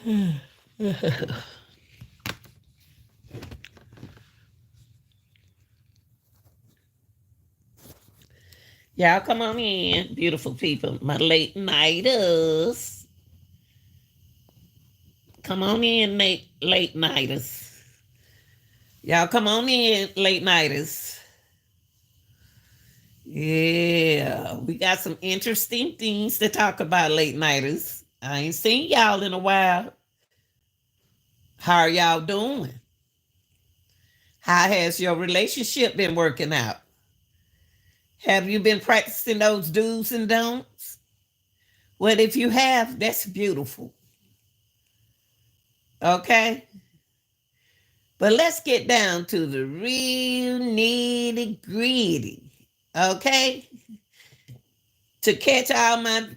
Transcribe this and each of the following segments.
Y'all come on in, beautiful people. My late nighters. Come on in, late nighters. Y'all come on in, late nighters. Yeah, we got some interesting things to talk about, late nighters. I ain't seen y'all in a while. How are y'all doing? How has your relationship been working out? Have you been practicing those do's and don'ts? Well, if you have, that's beautiful. Okay? But let's get down to the real nitty gritty. Okay? To catch all my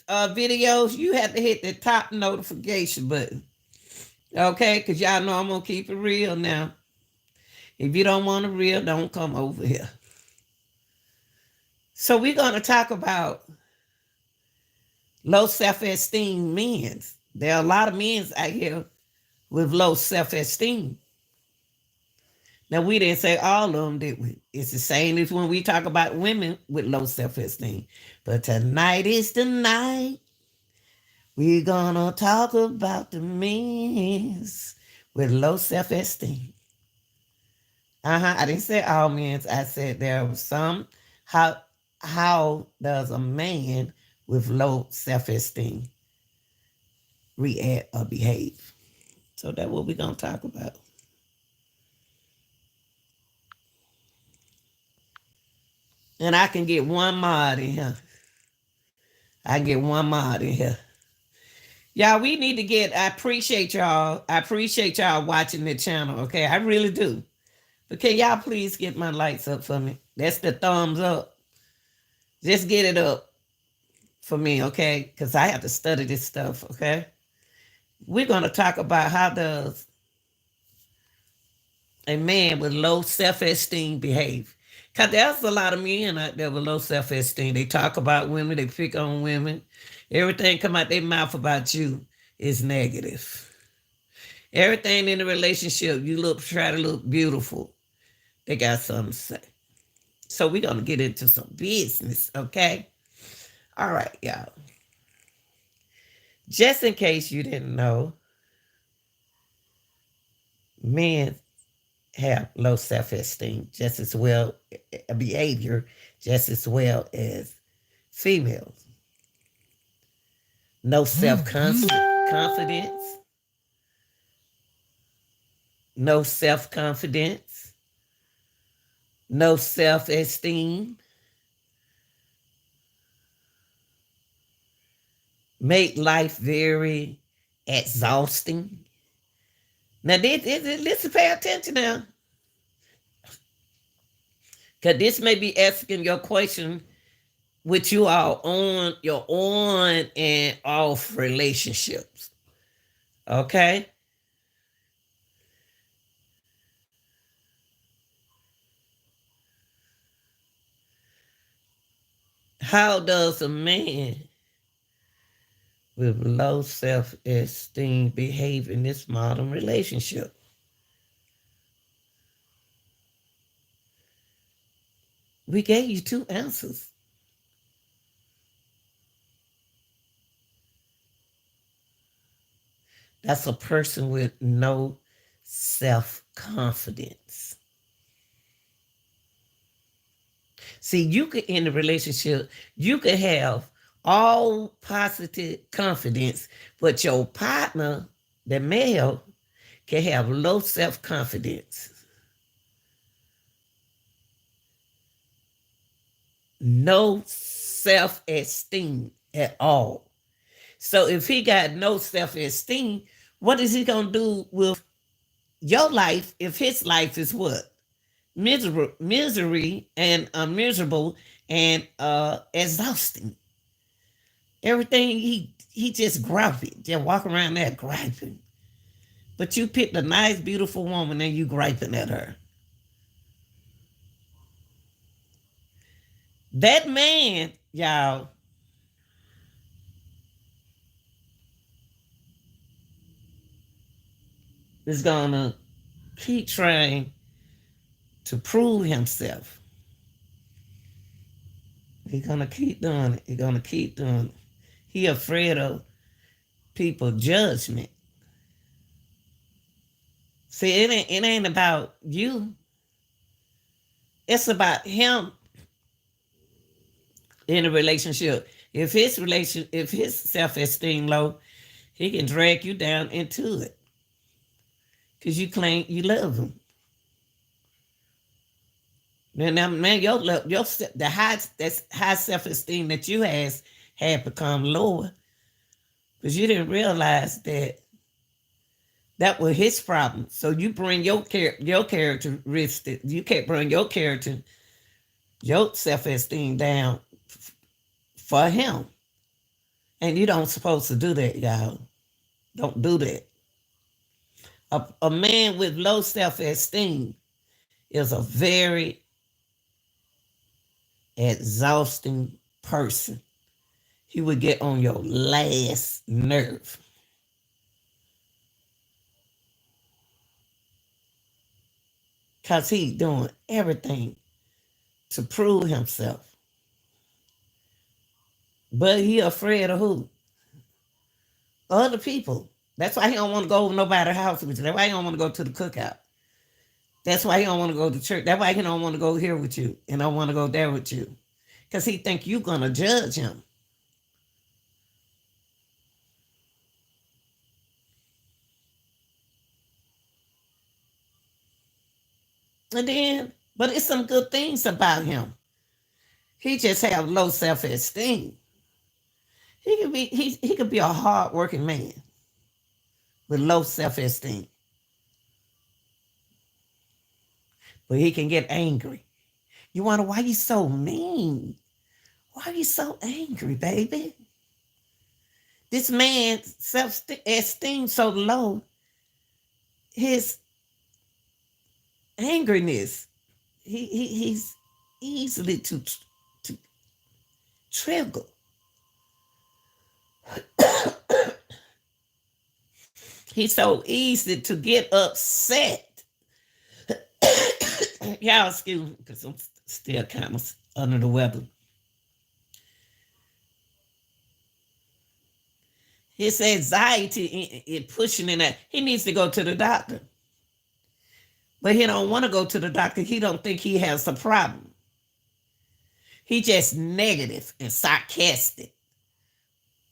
videos, you have to hit the top notification button. Okay? Because y'all know I'm going to keep it real now. If you don't want it real, don't come over here. So we're going to talk about low self-esteem men. There are a lot of men out here with low self-esteem. Now, we didn't say all of them, did we? It's the same as when we talk about women with low self-esteem. But tonight is the night we're gonna talk about the men with low self-esteem. I didn't say all men. I said there were some. How does a man with low self-esteem react or behave? So that's what we're gonna talk about. And I can get one mod in here. I can get one mod in here. Y'all, we need to get, I appreciate y'all. I appreciate y'all watching the channel, okay? I really do. But can y'all please get my lights up for me? That's the thumbs up. Just get it up for me, okay? Because I have to study this stuff, okay? We're going to talk about how does a man with low self-esteem behave. Because there's a lot of men out there with low self-esteem. They talk about women. They pick on women. Everything come out their mouth about you is negative. Everything in the relationship, try to look beautiful. They got something to say. So we're gonna get into some business, okay? All right, y'all. Just in case you didn't know, men have low self-esteem just as well, behavior just as well as females. No self-confidence, no self-confidence, no self-esteem, make life very exhausting. Now, listen, pay attention now. Because this may be asking your question with you all on your on and off relationships. Okay? How does a man with low self-esteem behave in this modern relationship? We gave you two answers. That's a person with no self-confidence. See, you could in a relationship, you could have all positive confidence, but your partner, the male, can have low self-confidence, no self-esteem at all. So if he got no self-esteem, what is he gonna do with your life if his life is what? Misery and miserable and exhausting. Everything he just griping, just walk around there griping. But you picked a nice, beautiful woman and you griping at her. That man, y'all, is gonna keep trying to prove himself. He's gonna keep doing it. He's gonna keep doing it. He afraid of people judgment. See, it ain't about you. It's about him in a relationship. If his self-esteem low, he can drag you down into it because you claim you love him. Now, man, the high self-esteem that you had become lower because you didn't realize that was his problem. So you bring your characteristics. You can't bring your self-esteem down for him, and you don't supposed to do that, y'all. Don't do that. A man with low self-esteem is a very exhausting person. He would get on your last nerve. Because he's doing everything to prove himself. But he afraid of who? Other people. That's why he don't want to go over nobody's house with you. That's why he don't want to go to the cookout. That's why he don't want to go to church. That's why he don't want to go here with you and don't want to go there with you. Because he think you're going to judge him. But it's some good things about him. He just have low self-esteem. He could be a hard-working man with low self-esteem. But he can get angry. You wonder why you so mean? Why are you so angry, baby? This man's self-esteem so low, his angriness, he's easily to trigger. He's so easy to get upset. Y'all excuse me, because I'm still kind of under the weather. His anxiety in pushing in that, he needs to go to the doctor. But he don't want to go to the doctor. He don't think he has a problem. He just negative and sarcastic.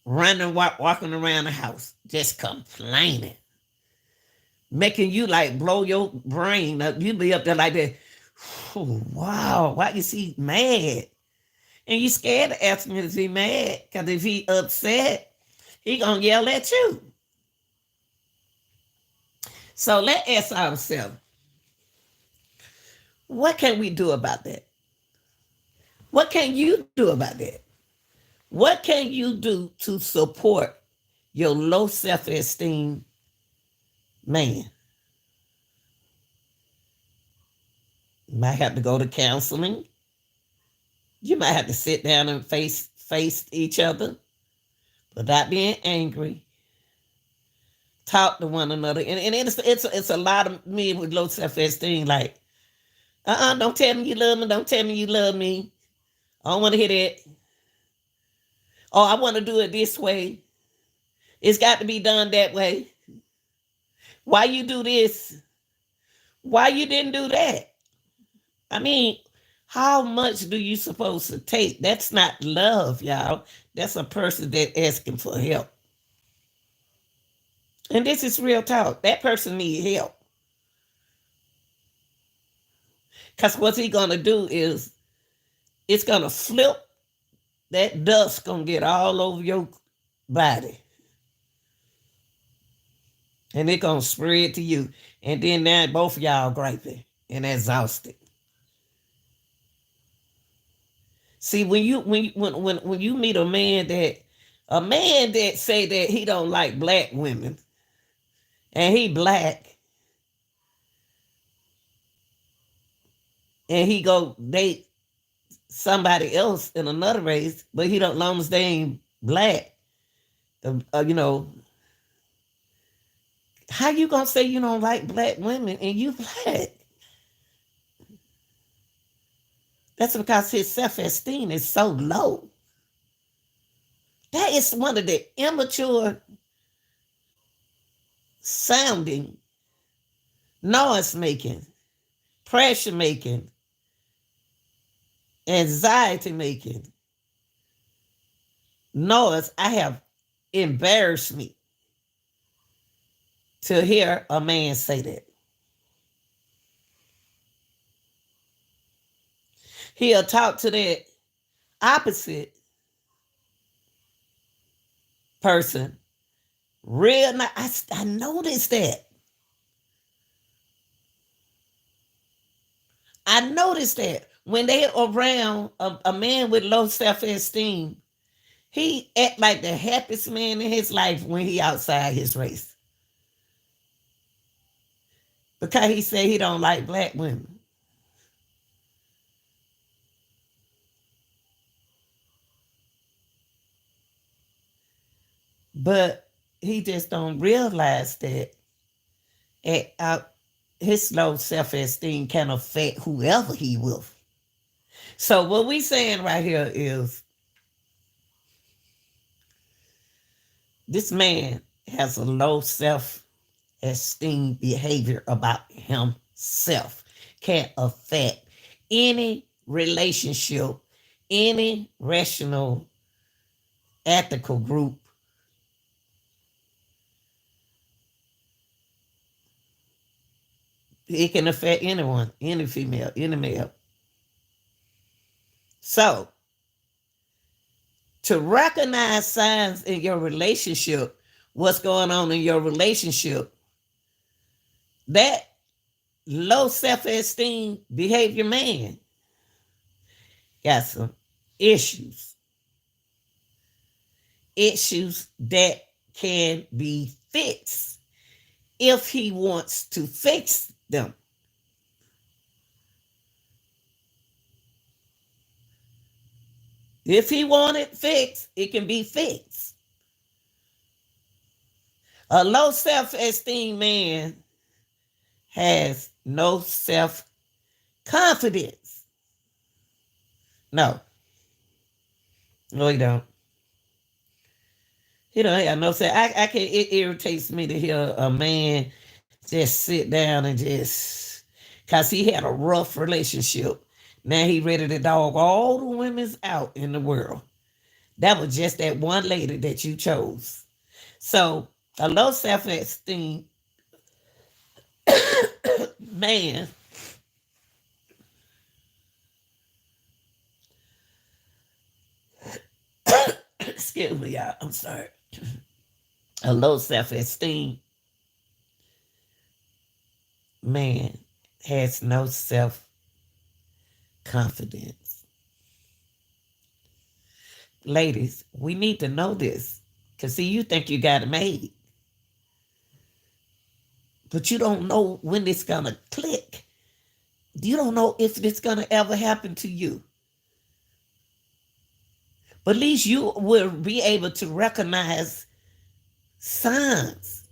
Running, walking around the house, just complaining. Making you like blow your brain up. You be up there like that. Oh, wow, why is he mad? And you scared to ask him if he mad. Because if he upset, he gonna yell at you. So let's ask ourselves, what can we do about that? What can you do about that? What can you do to support your low self-esteem man? You might have to go to counseling. You might have to sit down and face each other without being angry. Talk to one another. And it's a lot of men with low self-esteem like, don't tell me you love me. Don't tell me you love me. I don't want to hear that. Oh, I want to do it this way. It's got to be done that way. Why you do this? Why you didn't do that? I mean, how much do you supposed to take? That's not love, y'all. That's a person that asking for help. And this is real talk. That person need help. Because what he going to do is, it's going to flip. That dust going to get all over your body. And it going to spread to you. And then now both of y'all griping and exhausted. See, when you meet a man that say that he don't like black women, and he black, and he go date somebody else in another race, but he don't, long as they ain't black, How you gonna say you don't like black women and you black? That's because his self-esteem is so low. That is one of the immature sounding, noise making, pressure making, anxiety making noise I have embarrassed me to hear a man say that. He'll talk to that opposite person real nice. I noticed that. I noticed that when they around a man with low self-esteem, he act like the happiest man in his life when he outside his race. Because he said he don't like black women. But he just don't realize that at, his low self-esteem can affect whoever he with. So what we saying right here is this man has a low self-esteem behavior about himself. Can affect any relationship, any rational, ethical group. It can affect anyone, any female, any male. So to recognize signs in your relationship, what's going on in your relationship, that low self-esteem behavior man got some issues. Issues that can be fixed if he wants to fix them. If he want it fixed, it can be fixed. A low self-esteem man has no self-confidence. No. No, he don't. He don't have no self. I can. It irritates me to hear a man just sit down and just, cause he had a rough relationship. Now he ready to dog all the women's out in the world. That was just that one lady that you chose. So a low self-esteem man, excuse me, y'all. I'm sorry. A low self-esteem man has no self-confidence. Ladies, we need to know this. Because, see, you think you got it made. But you don't know when it's going to click. You don't know if it's going to ever happen to you. But at least you will be able to recognize signs.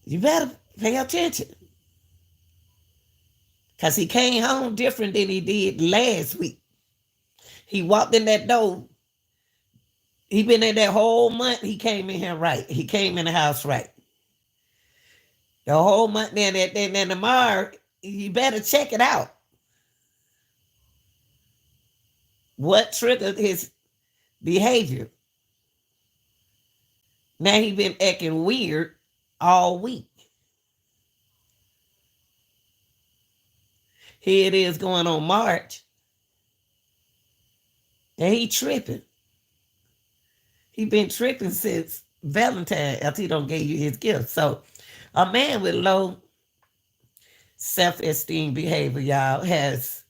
You better pay attention. Because he came home different than he did last week. He walked in that door. He been in that whole month. He came in here right. He came in the house right. The whole month. Then tomorrow, you better check it out. What triggered his behavior? Now he been acting weird all week. Here it is going on March. And he tripping. He been tripping since Valentine after he don't give you his gift. So a man with low self-esteem behavior, y'all, has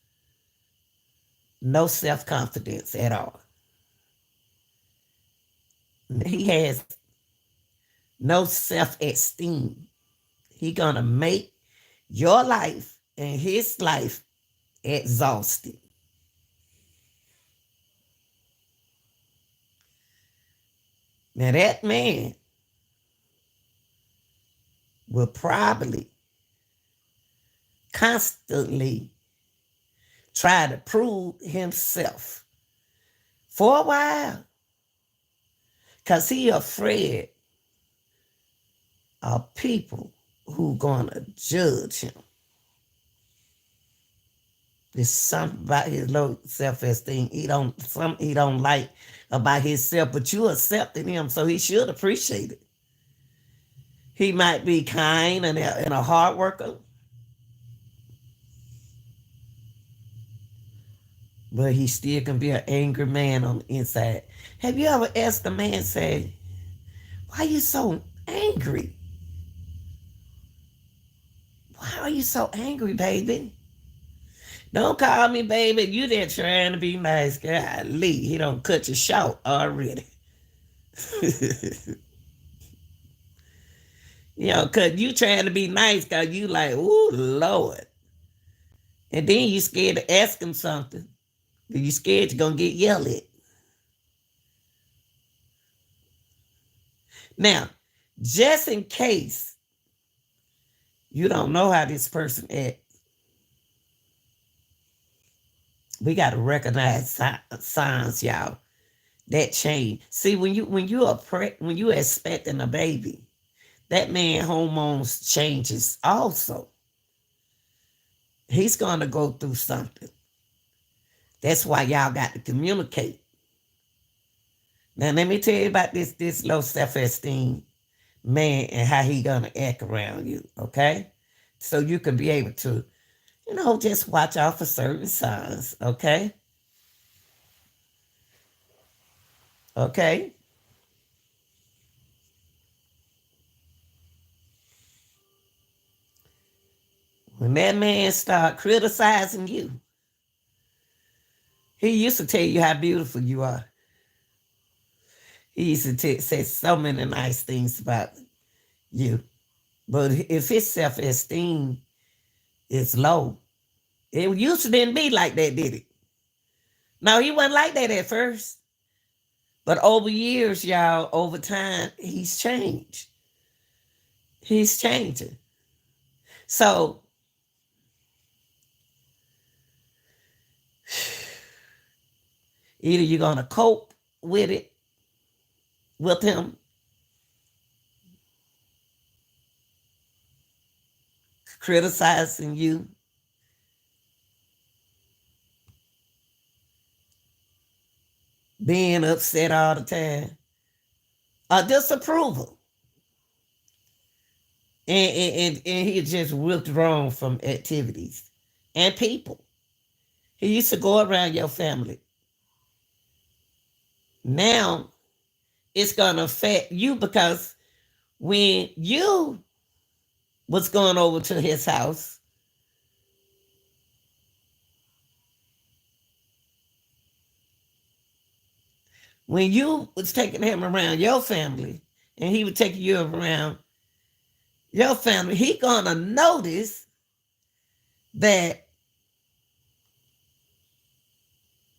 no self-confidence at all. He has no self-esteem. He gonna make your life and his life exhausting. Now that man will probably constantly try to prove himself for a while because he afraid of people who gonna judge him. There's something about his low self-esteem he don't like about himself, but you accepted him, so he should appreciate it. He might be kind and a hard worker, but he still can be an angry man on the inside. Have you ever asked a man, say, why are you so angry? Why are you so angry, baby? Don't call me baby. You there trying to be nice. Golly, he don't cut you short already. Cause you trying to be nice cause you like, ooh, Lord. And then you scared to ask him something. You scared you're gonna get yelled at. Now, just in case you don't know how this person acts, we gotta recognize signs, y'all, that change. See, when you expecting a baby, that man hormones changes also. He's gonna go through something. That's why y'all got to communicate. Now let me tell you about this low self-esteem man and how he gonna act around you, okay? So you can be able to, just watch out for certain signs, okay? Okay? When that man start criticizing you, he used to tell you how beautiful you are. He used to say so many nice things about you. But if his self-esteem is low, it used to didn't be like that, did it? No, he wasn't like that at first. But over years, y'all, over time, he's changed. He's changing. So, either you're going to cope with it, with him, criticizing you, being upset all the time, or disapproval. And he just withdrawn from activities and people. He used to go around your family. Now it's going to affect you because when you was going over to his house, when you was taking him around your family and he was taking you around your family, he gonna notice that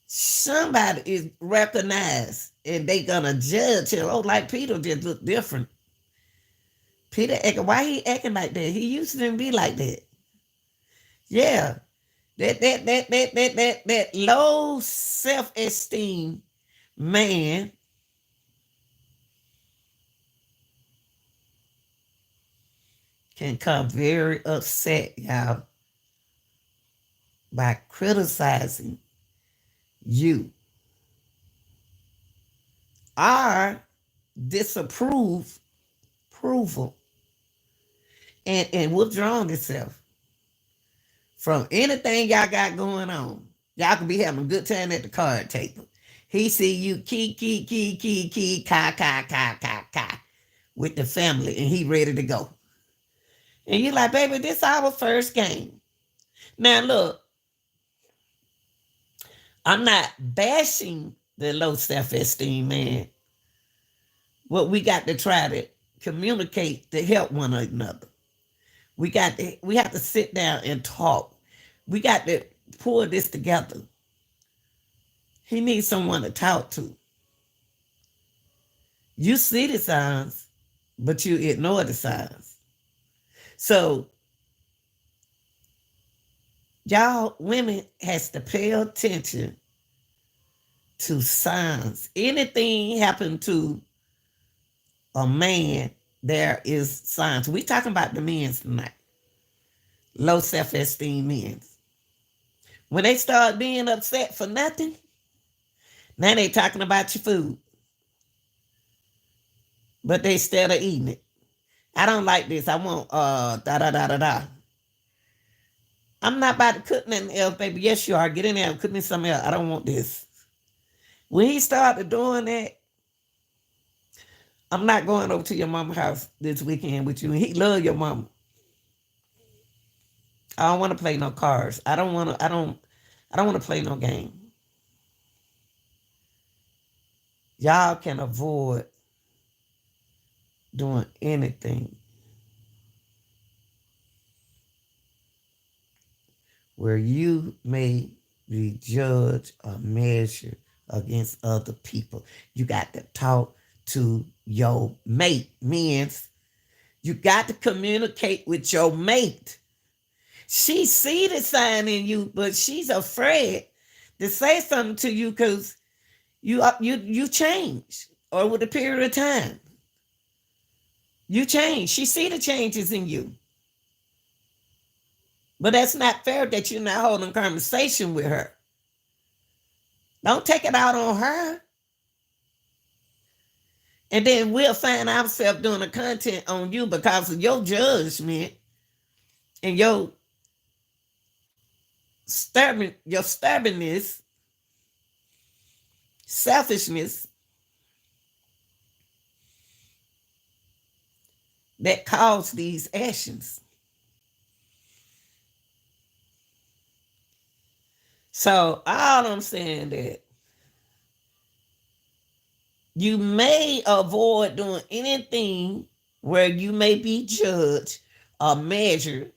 somebody is recognized and they gonna judge him. Oh, like Peter just look different. Peter acting, why he acting like that? He used to be like that. Yeah. That low self-esteem man can come very upset, y'all, by criticizing you or approval and withdrawing itself from anything y'all got going on. Y'all can be having a good time at the card table. He see you key, ka with the family and he ready to go. And you like, baby, this our first game. Now look, I'm not bashing the low self-esteem man. What we got to try to communicate to help one another. We have to sit down and talk. We got to pull this together. He needs someone to talk to. You see the signs, but you ignore the signs. So y'all women has to pay attention to signs. Anything happen to a man, there is signs. We talking about the men's tonight. Low self-esteem men. When they start being upset for nothing, now they talking about your food. But they instead of eating it. I don't like this. I want da da da da da. I'm not about to cook nothing else, baby. Yes, you are. Get in there and cook me something else. I don't want this. When he started doing that, I'm not going over to your mama's house this weekend with you. He love your mama. I don't want to play no cards. I don't want to play no game. Y'all can avoid doing anything where you may be judged or measured against other people. You got to talk to your mate. Means you got to communicate with your mate. She see the sign in you, but she's afraid to say something to you because you change over the period of time. You change. She see the changes in you. But that's not fair that you're not holding conversation with her. Don't take it out on her. And then we'll find ourselves doing the content on you because of your judgment and your stubbornness, selfishness that cause these actions. So all I'm saying that you may avoid doing anything where you may be judged or measured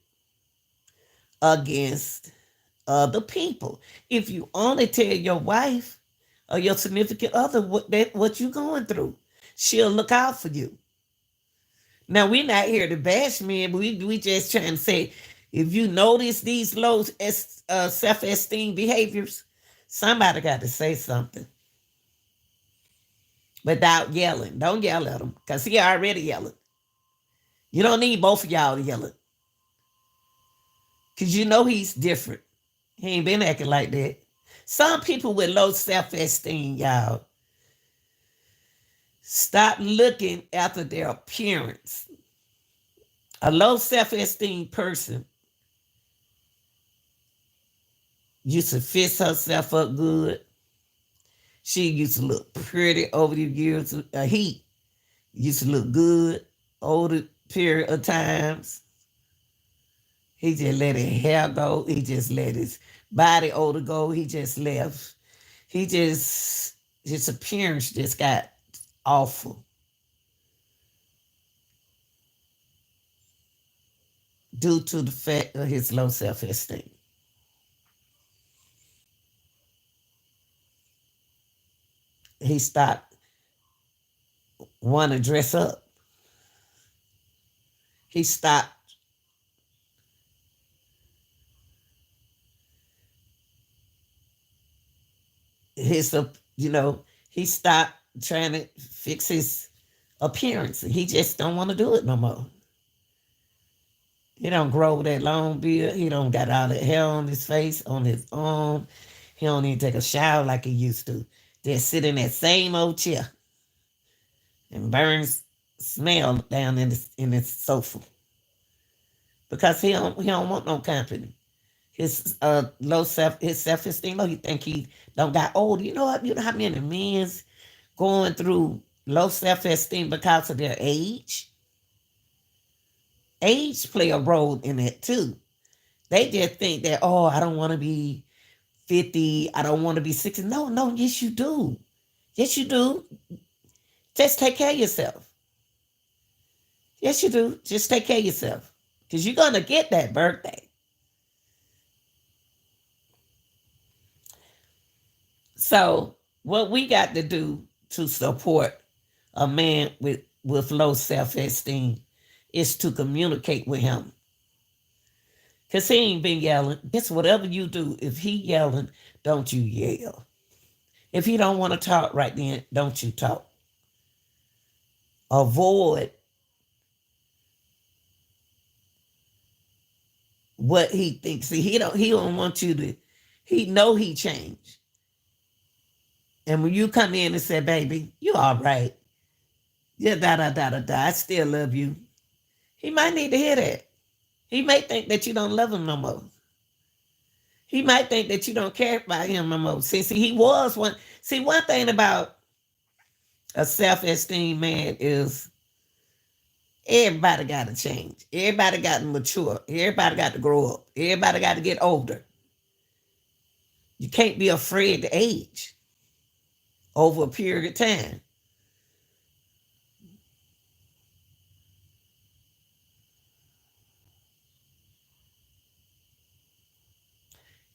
against other people. If you only tell your wife or your significant other what you're going through, she'll look out for you. Now we're not here to bash men, but we just trying to say if you notice these low self-esteem behaviors, somebody got to say something without yelling. Don't yell at him because he already yelling. You don't need both of y'all yelling because you know he's different. He ain't been acting like that. Some people with low self-esteem, y'all, stop looking after their appearance. A low self-esteem person used to fix herself up good. She used to look pretty over the years of heat. Used to look good over the period of times. He just let his hair go. He just let his body odor go. He just left. His appearance just got awful. Due to the fact of his low self-esteem. He stopped wanting to dress up. He stopped his, he stopped trying to fix his appearance. He just don't want to do it no more. He don't grow that long beard. He don't got all that hair on his face, on his arm. He don't even take a shower like he used to. Just sit in that same old chair and burns smell down in his sofa because he don't want no company. His his self-esteem low. He think he don't got old. You know what? You know how many men's going through low self-esteem because of their age? Age play a role in it too. They just think that, oh, I don't want to be 50. I don't want to be 60. No, yes, you do. Yes, you do. Just take care of yourself. Yes, you do. Just take care of yourself. Because you're going to get that birthday. So, what we got to do to support a man with low self-esteem is to communicate with him. Because he ain't been yelling. Guess whatever you do, if he yelling, don't you yell. If he don't want to talk right then, don't you talk. Avoid what he thinks. See, he don't want you to, he know he changed. And when you come in and say, baby, you all right. Yeah, da. I still love you. He might need to hear that. He may think that you don't love him no more. He might think that you don't care about him no more. See, he was one. See, one thing about a self-esteem man is everybody got to change. Everybody got to mature. Everybody got to grow up. Everybody got to get older. You can't be afraid to age over a period of time.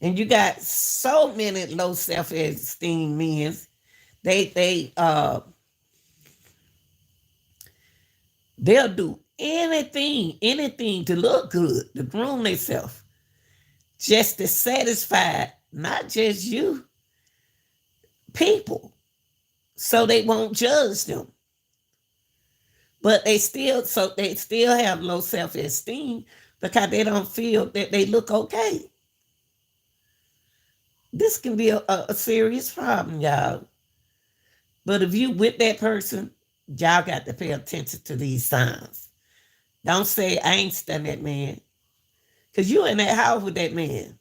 And you got so many low self-esteem men. They'll do anything to look good, to groom themselves, just to satisfy not just you, people, so they won't judge them. But they still have low self-esteem because they don't feel that they look okay. This can be a serious problem, y'all. But if you with that person, y'all got to pay attention to these signs. Don't say, I ain't studying that man. Because you in that house with that man.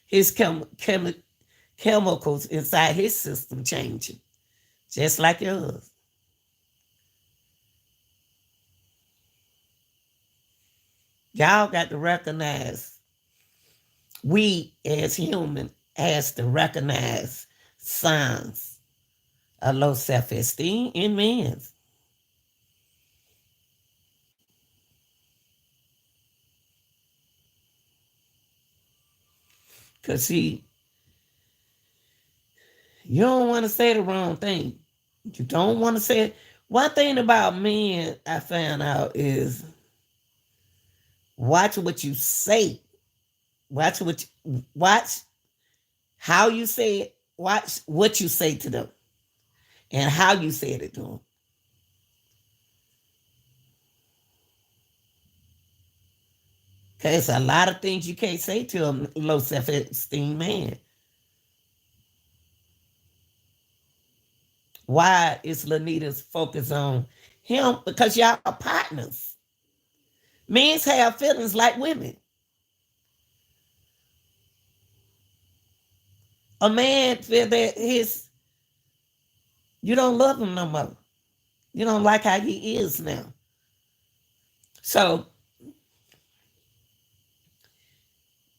His chemicals inside his system changing. Just like yours. Y'all got to recognize, we as human has to recognize signs of low self-esteem in men. Because see, you don't want to say the wrong thing. You don't want to say it. One thing about men I found out is watch what you say. Watch how you say it. Watch what you say to them and how you said it to them. Because a lot of things you can't say to a low self-esteem man. Why is Lanita's focus on him? Because y'all are partners. Men have feelings like women. A man feel that you don't love him no more. You don't like how he is now. So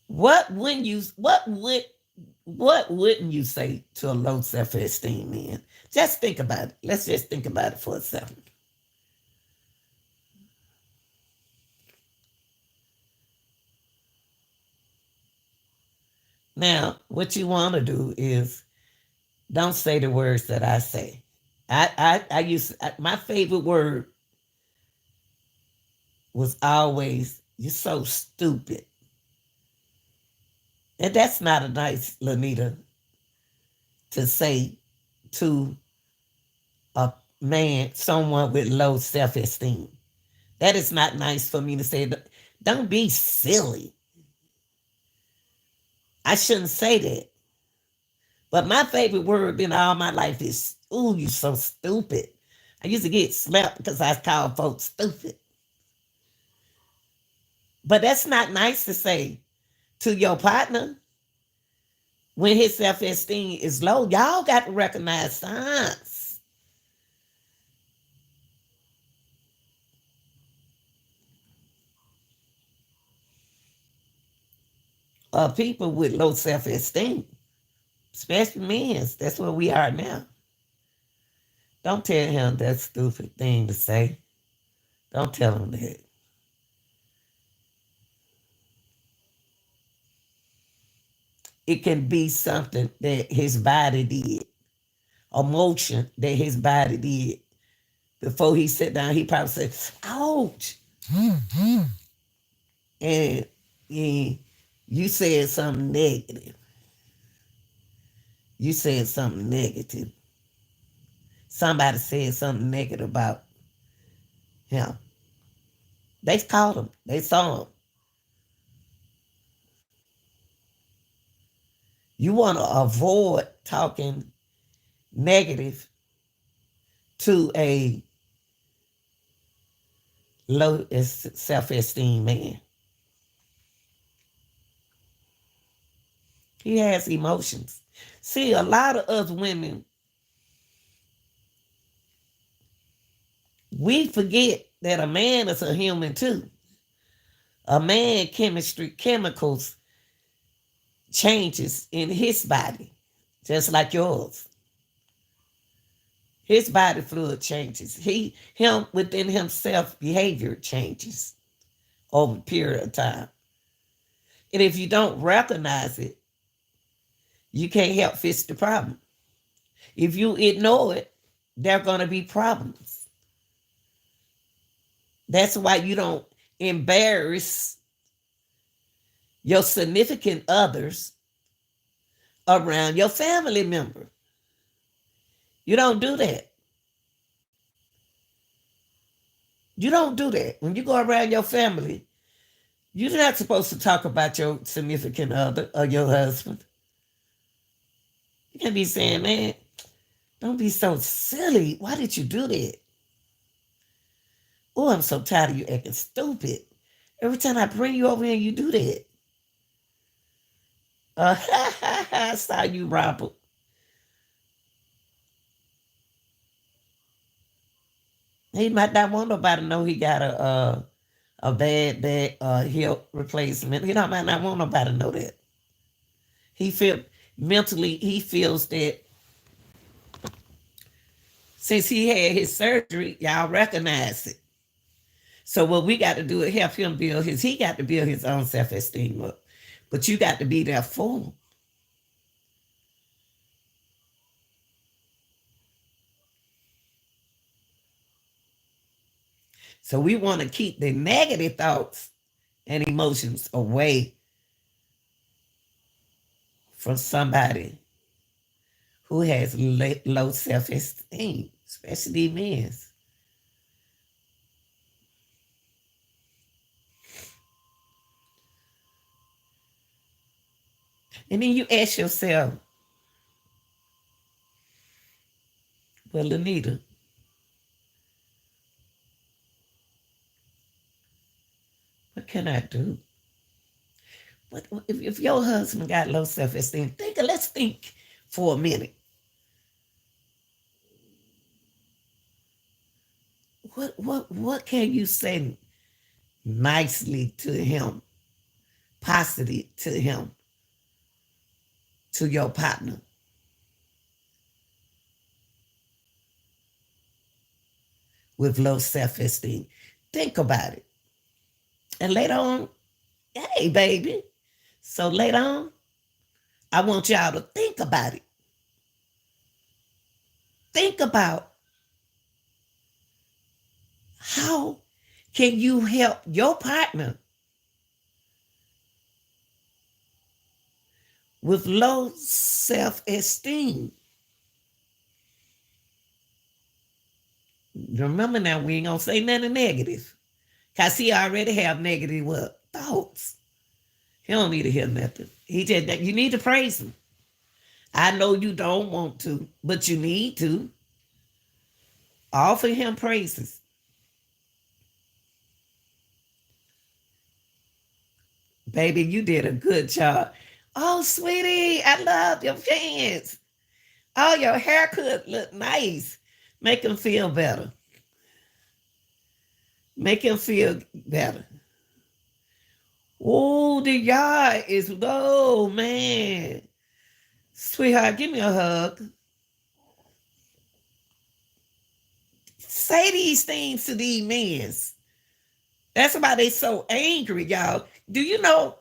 what wouldn't you say to a low self-esteem man? Just think about it. Let's just think about it for a second. Now, what you want to do is don't say the words that I say. My favorite word was always, you're so stupid. And that's not a nice, Lanita, to say to a man, someone with low self-esteem. That is not nice for me to say. Don't be silly. I shouldn't say that. But my favorite word in all my life is, ooh, you so stupid. I used to get slapped because I called folks stupid. But that's not nice to say to your partner when his self-esteem is low. Y'all got to recognize signs. People with low self-esteem, especially men. That's where we are now. Don't tell him that stupid thing to say. Don't tell him that. It can be something that his body did, a motion that his body did. Before he sat down, he probably said, ouch. and you said something negative. You said something negative. Somebody said something negative about him. They caught him. They saw him. You want to avoid talking negative to a low self-esteem man. He has emotions. See, a lot of us women, we forget that a man is a human too. A man chemicals changes in his body, just like yours. His body fluid changes. Him within himself, behavior changes over a period of time. And if you don't recognize it, you can't help fix the problem. If you ignore it, there are going to be problems. That's why you don't embarrass your significant others around your family member. You don't do that. You don't do that. When you go around your family, you're not supposed to talk about your significant other or your husband. You can't be saying, man, don't be so silly. Why did you do that? Oh, I'm so tired of you acting stupid. Every time I bring you over here, you do that. I saw you, Robert. He might not want nobody to know he got a bad back hip replacement. He might not want nobody to know that. He feel mentally he feels that since he had his surgery, y'all recognize it. So what we got to do is help him build he got to build his own self-esteem up. But you got to be there for him. So we want to keep the negative thoughts and emotions away from somebody who has low self-esteem, especially men. And then you ask yourself, well, Anita, what can I do? What if your husband got low self-esteem? Let's think for a minute. What can you say nicely to him, positive to him, to your partner? With low self-esteem. Think about it. And later on, hey, baby. So later on, I want y'all to think about it. Think about how can you help your partner with low self-esteem. Remember now, we ain't gonna say nothing negative. Cause he already have negative what? Thoughts. He don't need to hear nothing. He just you need to praise him. I know you don't want to, but you need to. Offer him praises. Baby, you did a good job. Oh, sweetie, I love your pants. Oh, your haircut look nice. Make him feel better. Make him feel better. Oh, the yard is low, man. Sweetheart, give me a hug. Say these things to these men. That's why they so angry, y'all. Do you know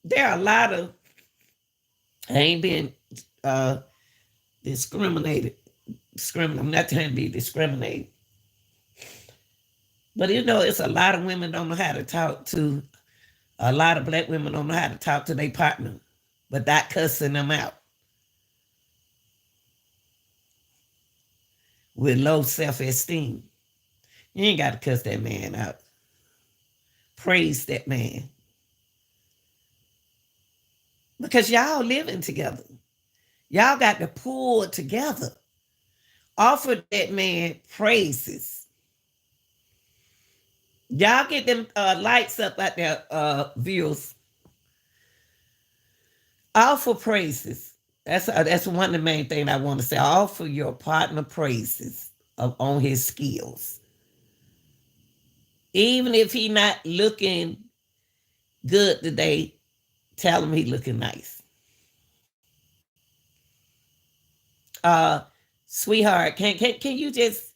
there are a lot of I ain't been discriminated. I'm not trying to be discriminated. But you know, it's a lot of women don't know how to talk to, a lot of black women don't know how to talk to their partner without cussing them out with low self-esteem. You ain't got to cuss that man out. Praise that man. Because y'all living together. Y'all got to pull together. Offer that man praises. Y'all get them lights up out there, viewers. Offer praises. That's one of the main things I want to say. Offer your partner praises on his skills. Even if he not looking good today, tell him he looking nice. Sweetheart, can you just,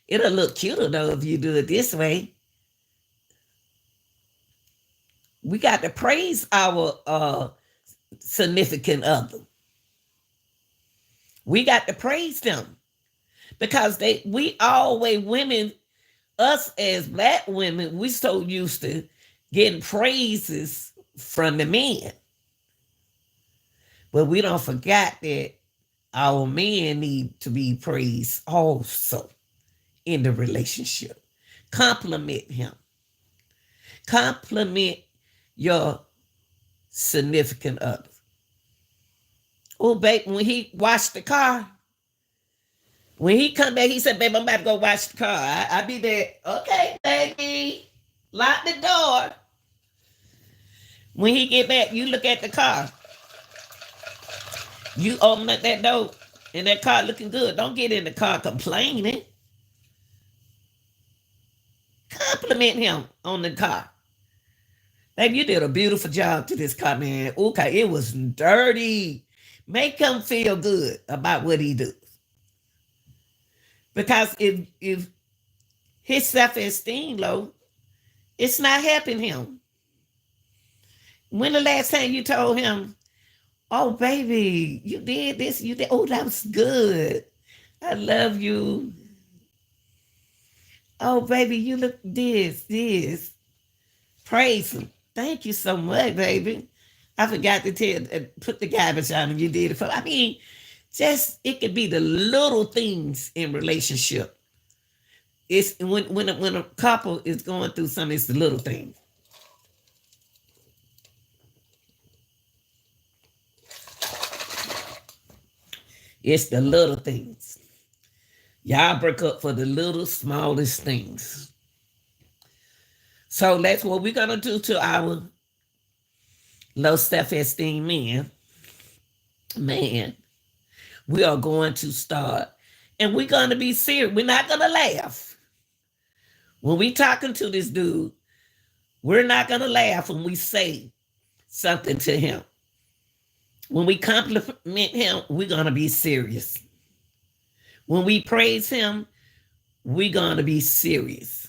it'll look cuter though if you do it this way. We got to praise our significant other. We got to praise them because we always, women, us as black women, we so used to getting praises from the men. But we don't forget that our men need to be praised also in the relationship. Compliment him. Compliment your significant other. Oh, babe, when he washed the car, when he come back, he said, babe, I'm about to go wash the car. I be there. Okay, baby. Lock the door. When he get back, you look at the car. You open up that door and that car looking good. Don't get in the car complaining. Compliment him on the car. Babe, you did a beautiful job to this car, man. Okay, it was dirty. Make him feel good about what he do. Because if his self-esteem low, it's not helping him. When the last time you told him, oh, baby, you did this, you did, oh, that was good. I love you. Oh, baby, you look this. Praise him. Thank you so much, baby. I forgot to put the garbage out and you did it. I mean, just, it could be the little things in relationship. It's when a couple is going through something, it's the little things. It's the little things. Y'all break up for the little, smallest things. So that's what we're going to do to our low self-esteem men. Man, we are going to start. And we're going to be serious. We're not going to laugh. When we talking to this dude, we're not going to laugh when we say something to him. When we compliment him, we're going to be serious. When we praise him, we're going to be serious.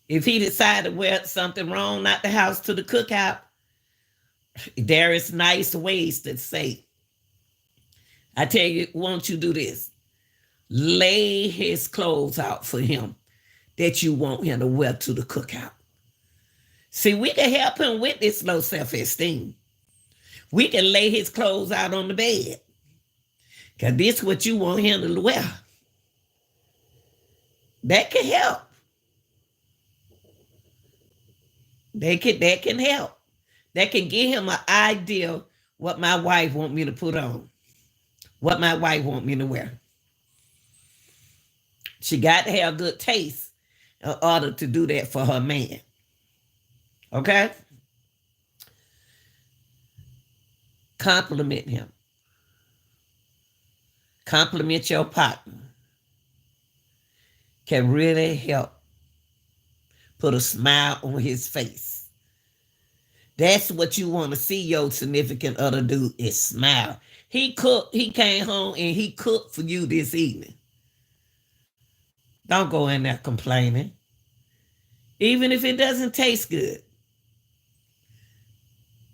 If he decided to wear something wrong, not the house to the cookout, there is nice ways to say, I tell you, won't you do this? Lay his clothes out for him that you want him to wear to the cookout. See, we can help him with this low self-esteem. We can lay his clothes out on the bed. Because this is what you want him to wear. That can help. That can help. That can give him an idea what my wife want me to put on. What my wife want me to wear. She got to have good taste in order to do that for her man. Okay? Compliment him. Compliment your partner. Can really help put a smile on his face. That's what you want to see your significant other do, is smile. He cooked, he came home and he cooked for you this evening. Don't go in there complaining. Even if it doesn't taste good.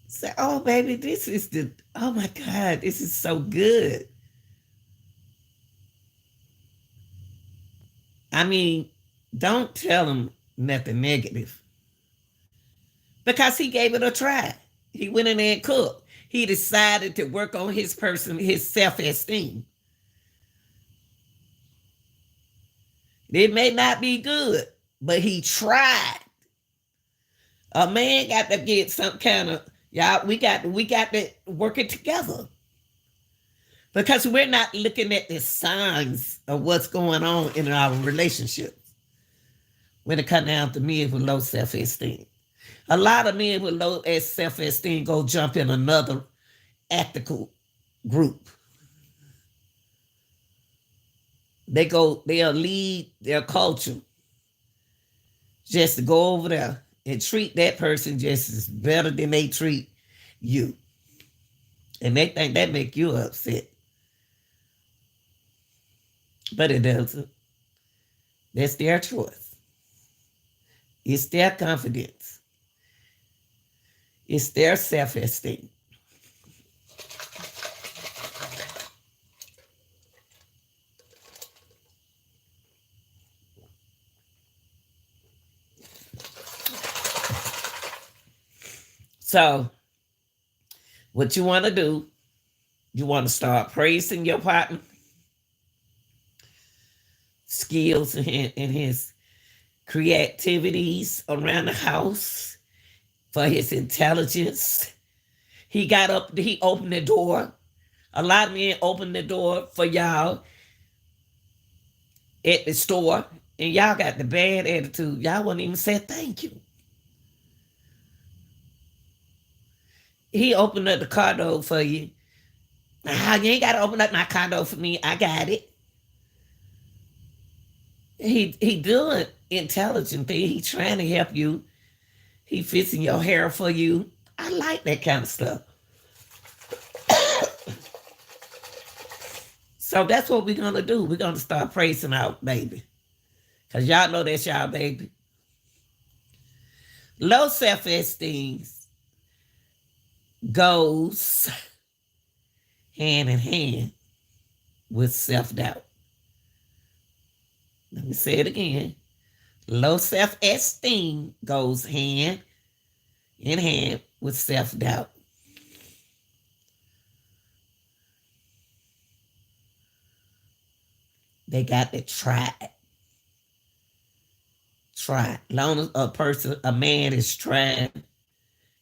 Say, oh, baby, oh my God, this is so good. I mean, don't tell him nothing negative because he gave it a try. He went in there and cooked. He decided to work on his self-esteem. It may not be good, but he tried. A man got to get some kind of y'all. We got to work it together because we're not looking at the signs of what's going on in our relationships when it comes down to men with low self-esteem. A lot of men with low self-esteem go jump in another ethical group. They'll lead their culture just to go over there and treat that person just as better than they treat you. And they think that make you upset. But it doesn't. That's their choice. It's their confidence. It's their self-esteem. So, what you want to do, you want to start praising your partner, skills and his creativities around the house, for his intelligence. He opened the door. A lot of men opened the door for y'all at the store, and y'all got the bad attitude. Y'all wouldn't even say thank you. He opened up the car door for you. Nah, you ain't got to open up my car door for me. I got it. He doing intelligent thing. He trying to help you. He fixing your hair for you. I like that kind of stuff. So that's what we're gonna do. We're gonna start praising our baby, cause y'all know that's y'all baby. Low self-esteem goes hand in hand with self-doubt. Let me say it again. Low self-esteem goes hand in hand with self-doubt. They got to try. Try. Long as a man is trying,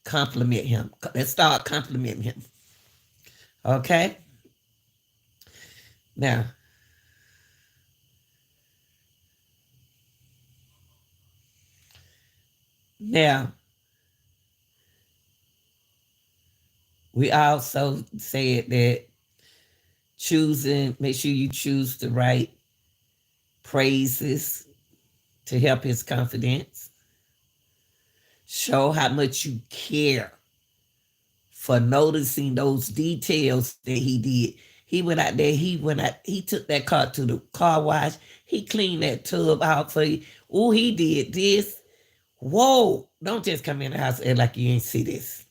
compliment him. Let's start complimenting him. Okay? Now, we also said that make sure you choose the right praises to help his confidence. Show how much you care for noticing those details that he did. He went out there, he took that car to the car wash, he cleaned that tub out for you. Oh, he did this. Whoa, don't just come in the house and like you ain't see this.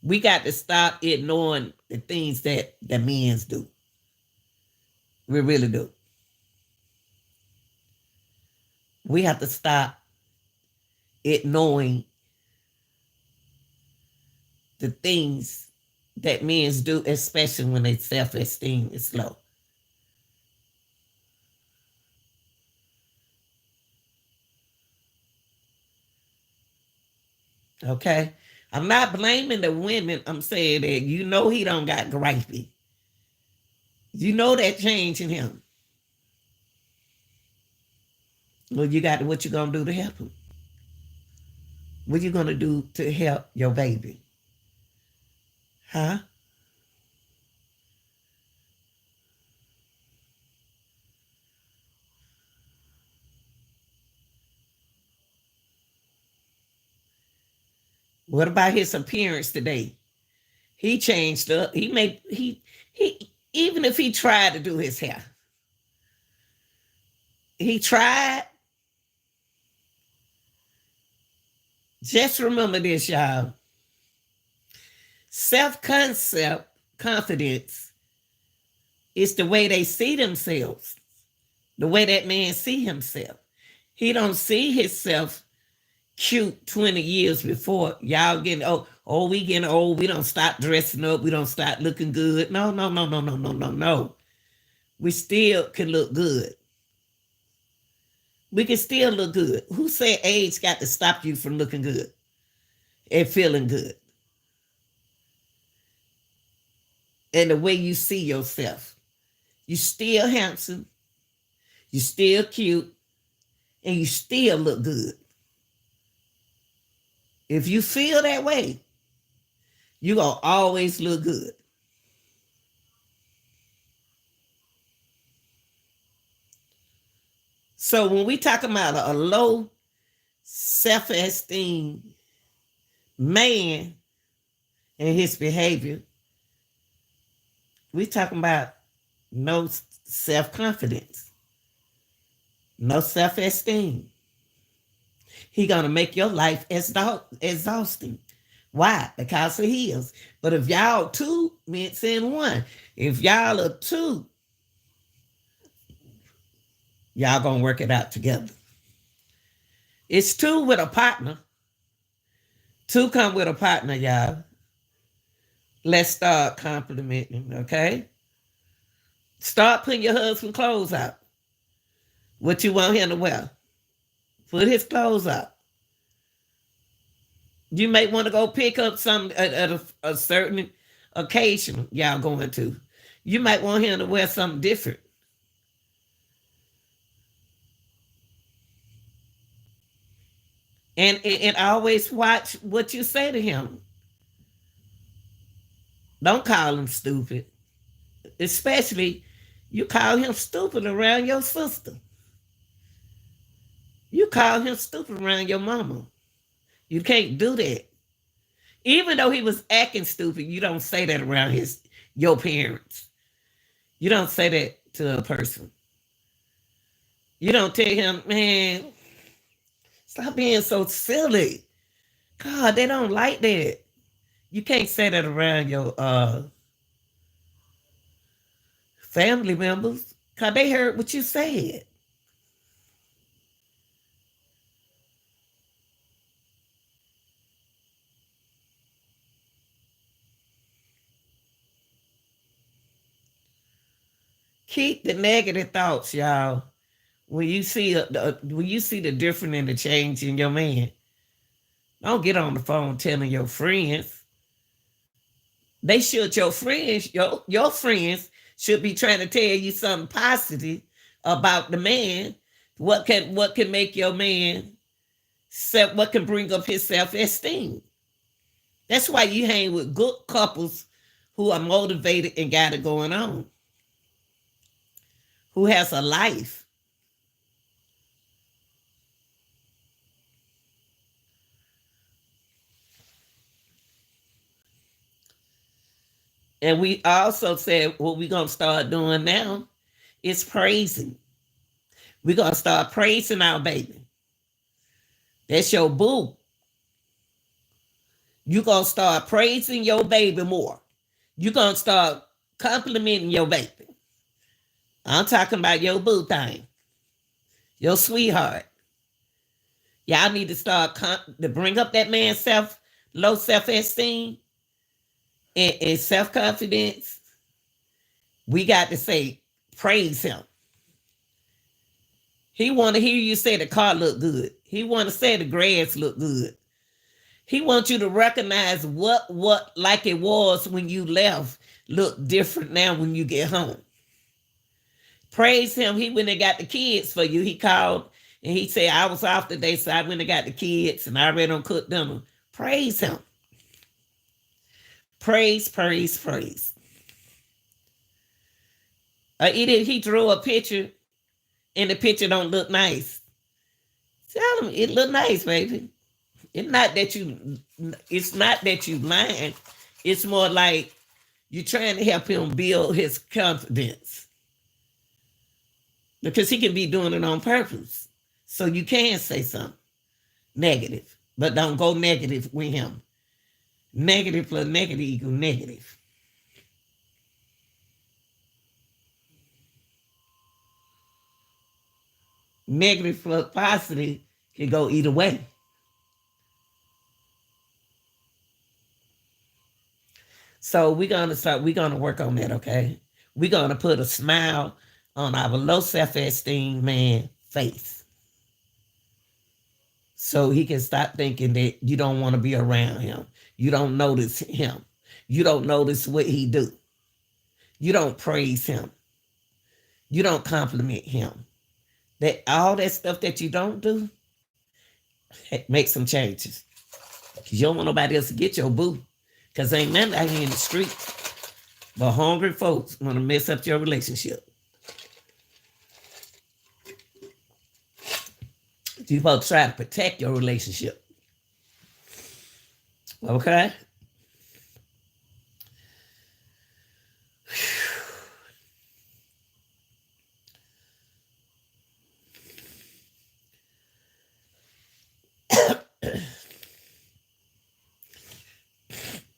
We got to stop ignoring the things that the men do. We really do. We have to stop ignoring the things that men do, especially when their self-esteem is low. Okay? I'm not blaming the women. I'm saying that he don't got gripey. You know that change in him. Well, what you gonna do to help him? What you gonna do to help your baby? Huh? What about his appearance today? He changed up. He even if he tried to do his hair, he tried. Just remember this, y'all. Self-concept, confidence It's the way they see themselves, the way that man see himself. He don't see himself cute 20 years before. Y'all getting we getting old. We don't stop dressing up. We don't stop looking good. No, no, no, no, no, no, no, no. We still can look good. We can still look good. Who said age got to stop you from looking good and feeling good? And the way you see yourself. You still handsome. You still cute. And you still look good. If you feel that way, you're going to always look good. So when we talk about a low self-esteem man and his behavior, we talking about no self-confidence, no self-esteem. He gonna make your life exhausting. Why? Because of his. But if y'all two means in one, if y'all are two, y'all gonna work it out together. It's two with a partner. Two come with a partner, y'all. Let's start complimenting, okay? Start putting your husband's clothes out. What you want him to wear. Put his clothes out. You may want to go pick up something at a certain occasion y'all going to. You might want him to wear something different. And always watch what you say to him. Don't call him stupid. Especially, you call him stupid around your sister. You call him stupid around your mama. You can't do that. Even though he was acting stupid, you don't say that around your parents. You don't say that to a person. You don't tell him, man, stop being so silly. God, they don't like that. You can't say that around your family members because they heard what you said. Keep the negative thoughts, y'all. When you see the difference in the change in your man, don't get on the phone telling your friends. They should, your friends, your friends should be trying to tell you something positive about the man. What can make your man what can bring up his self-esteem? That's why you hang with good couples who are motivated and got it going on. Who has a life. And we also said what we're going to start doing now is praising. We're going to start praising our baby. That's your boo. You're going to start praising your baby more. You're going to start complimenting your baby. I'm talking about your boo thing. Your sweetheart. Y'all need to start to bring up that man's low self-esteem and self-confidence. We got to say, praise him. He want to hear you say the car look good. He want to say the grass look good. He wants you to recognize what like it was when you left look different now when you get home. Praise him. He went and got the kids for you. He called and he said, I was off today, so I went and got the kids and I already done cooked dinner. Praise him. Praise, praise, praise. He drew a picture and the picture don't look nice. Tell him it look nice, baby. It's not that you lying. It's more like you're trying to help him build his confidence. Because he can be doing it on purpose. So you can say something negative, but don't go negative with him. Negative plus negative equals negative. negative plus positive can go either way. So we're gonna work on that, okay? We're gonna put a smile on our low self-esteem man face. So he can stop thinking that you don't want to be around him. You don't notice him. You don't notice what he do. You don't praise him. You don't compliment him. That all that stuff that you don't do, make some changes. Cause you don't want nobody else to get your boo. Cause ain't nothing out here in the streets but hungry folks want to mess up your relationship. You supposed to try to protect your relationship. Okay?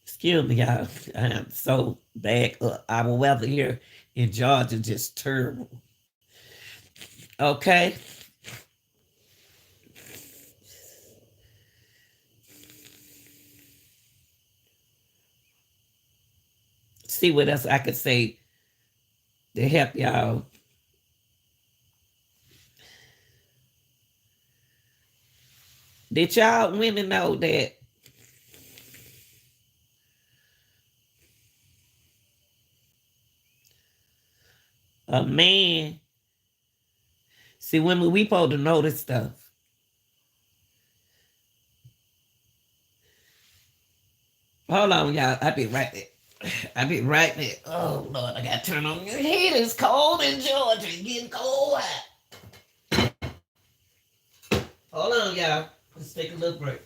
Excuse me, y'all. I am so back up. Our weather here in Georgia just terrible. Okay? See what else I could say to help y'all. Did y'all women know that a man, see, women, we supposed to know this stuff. Hold on, y'all. I be right there. I be right there. Oh, Lord, I got to turn on your heat. It's cold in Georgia. It's getting cold out. Hold on, y'all. Let's take a little break.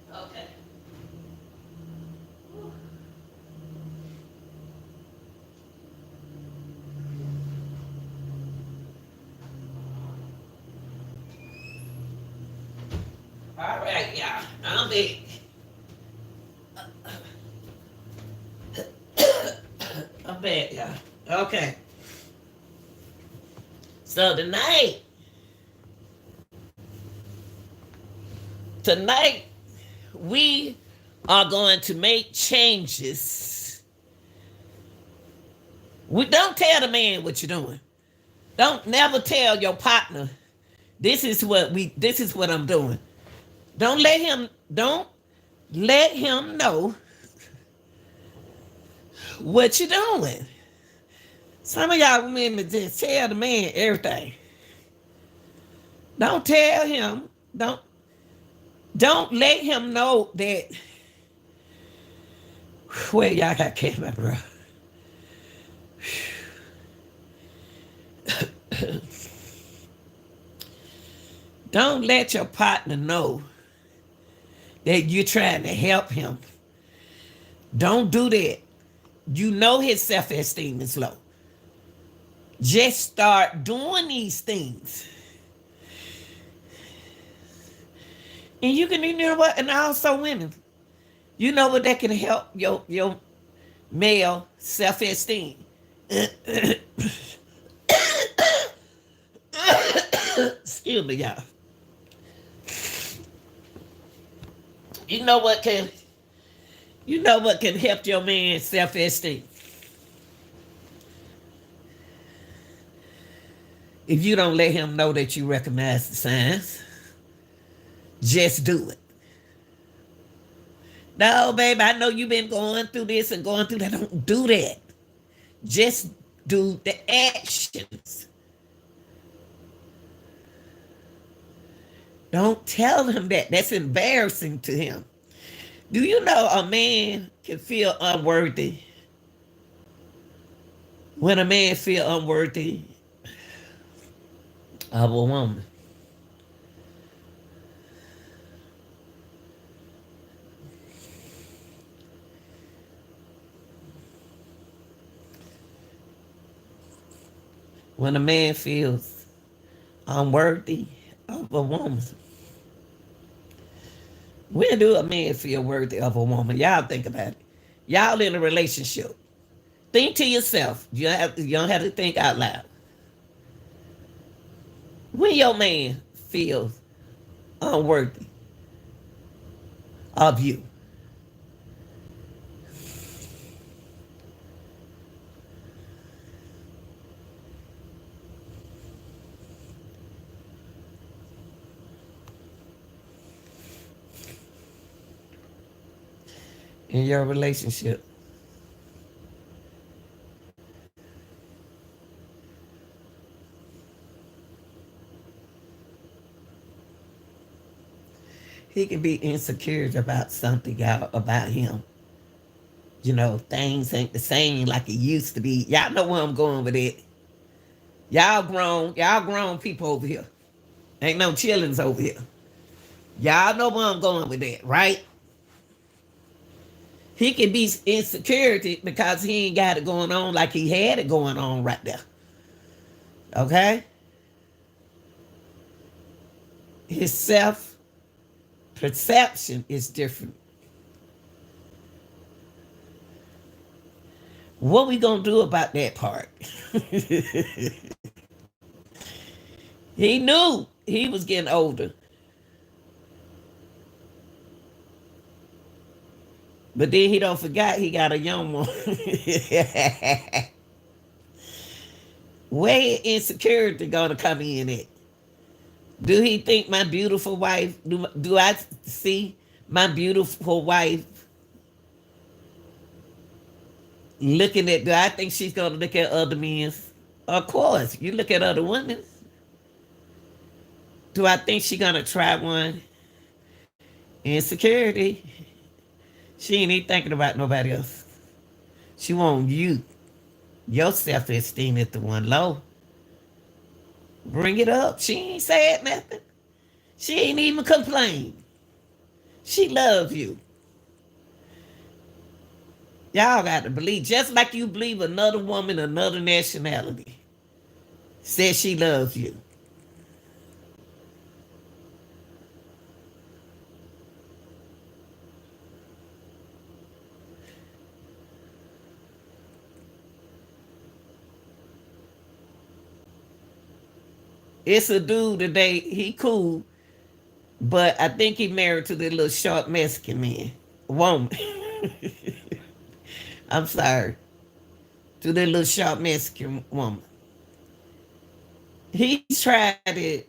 Okay. All right, y'all. I'm back. I'm back, y'all. Okay. So tonight we are going to make changes. We don't tell the man what you're doing. Don't never tell your partner this is what I'm doing. Don't let him know what you're doing. Some of y'all women just tell the man everything. Don't tell him. Don't let him know that. Well, y'all got camera, bro. Don't let your partner know that you're trying to help him. Don't do that. You know his self esteem is low. Just start doing these things. And you can, you know what? And also women, you know what that can help your male self esteem. Excuse me, y'all. You know what can help your man's self esteem? If you don't let him know that you recognize the signs, just do it. No, babe, I know you've been going through this and going through that. Don't do that. Just do the actions. Don't tell him that. That's embarrassing to him. Do you know a man can feel unworthy? When a man feel unworthy of a woman, when a man feels unworthy of a woman, when do a man feel worthy of a woman? Y'all think about it. Y'all in a relationship. Think to yourself. You don't have to think out loud. When your man feels unworthy of you, in your relationship, he can be insecure about something out about him. You know, things ain't the same like it used to be. Y'all know where I'm going with it. Y'all grown people over here. Ain't no chillins over here. Y'all know where I'm going with that, right? He can be insecurity because he ain't got it going on like he had it going on right there. Okay? His self perception is different. What we gonna do about that part? He knew he was getting older. But then he don't forget he got a young one. Where insecurity gonna come in at? Do he think my beautiful wife, do I see my beautiful wife looking at, do I think she's gonna look at other men? Of course, you look at other women. Do I think she's gonna try one? Insecurity. She ain't even thinking about nobody else. She want you. Your self-esteem is the one low. Bring it up. She ain't said nothing. She ain't even complained. She loves you. Y'all got to believe, just like you believe another woman, another nationality, says she loves you. It's a dude today, he cool, but I think he married to the little short Mexican man. Woman. I'm sorry. To the little short Mexican woman. He tried to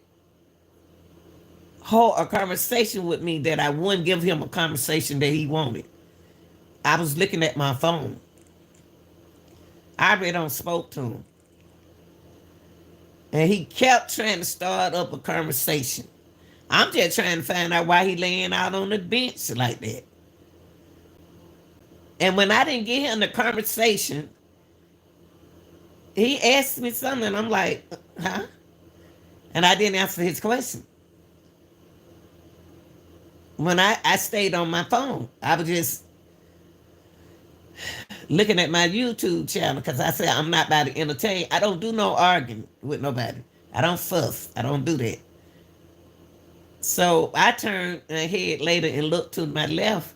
hold a conversation with me that I wouldn't give him a conversation that he wanted. I was looking at my phone. I really don't spoke to him. And he kept trying to start up a conversation. I'm just trying to find out why he laying out on the bench like that. And when I didn't get him the conversation, he asked me something, and I'm like, huh? And I didn't answer his question. When I stayed on my phone, I was just looking at my YouTube channel because I said I'm not about to entertain. I don't do no arguing with nobody. I don't fuss. I don't do that. So I turned ahead later and looked to my left.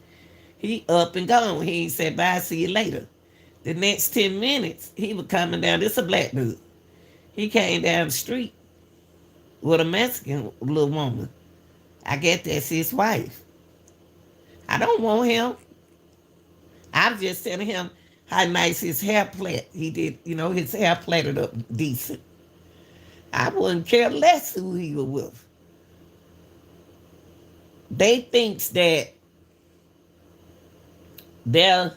He up and gone. He said, bye, see you later. The next 10 minutes, he was coming down. This a black dude. He came down the street with a Mexican little woman. I guess that's his wife. I don't want him. I was just telling him how nice his hair plait. He did, his hair plaited up decent. I wouldn't care less who he was with. They thinks that their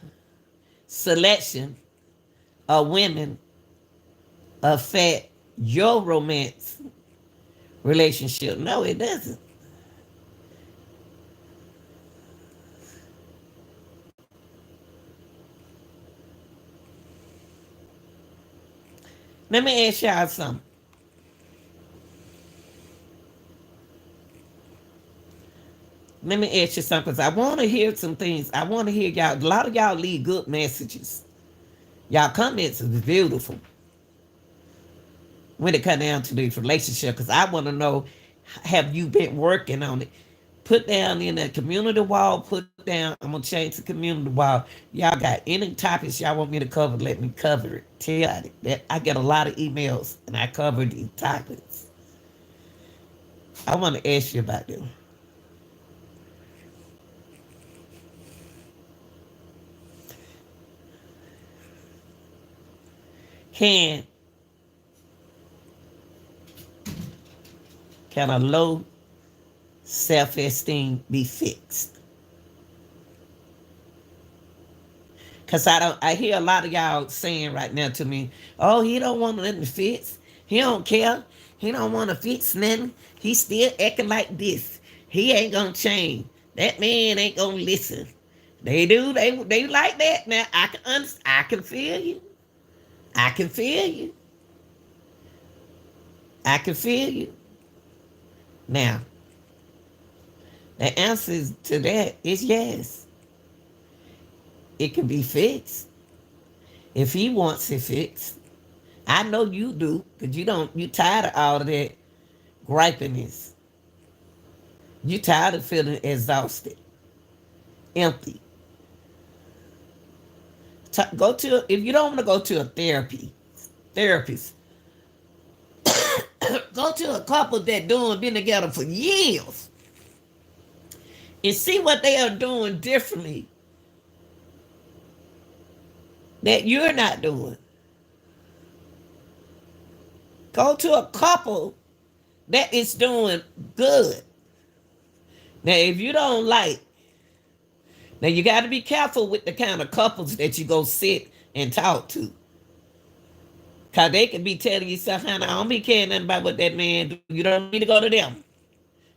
selection of women affect your romance relationship. No, it doesn't. Let me ask y'all something. Let me ask you something because I want to hear some things. I want to hear y'all. A lot of y'all leave good messages. Y'all comments is beautiful when it comes down to this relationship because I want to know, have you been working on it? Put down in the community wall, put down, I'm going to change the community wall. Y'all got any topics y'all want me to cover, let me cover it. Tell you that I get a lot of emails and I cover these topics. I want to ask you about them. Can can a low self-esteem be fixed? Cause I hear a lot of y'all saying right now to me, oh, he don't want nothing to fix. He don't care. He don't want to fix nothing. He still acting like this. He ain't gonna change. That man ain't gonna listen. They do. They like that. Now I can feel you. I can feel you. I can feel you. Now the answer to that is yes. It can be fixed if he wants it fixed. I know you do, because you tired of all of that gripiness. You tired of feeling exhausted, empty. If you don't want to go to a therapist, go to a couple that been together for years and see what they are doing differently that you're not doing. Go to a couple that is doing good. Now, if you don't like, now you got to be careful with the kind of couples that you go sit and talk to. Because they could be telling you something, I don't be caring nothing about what that man do. You don't need to go to them.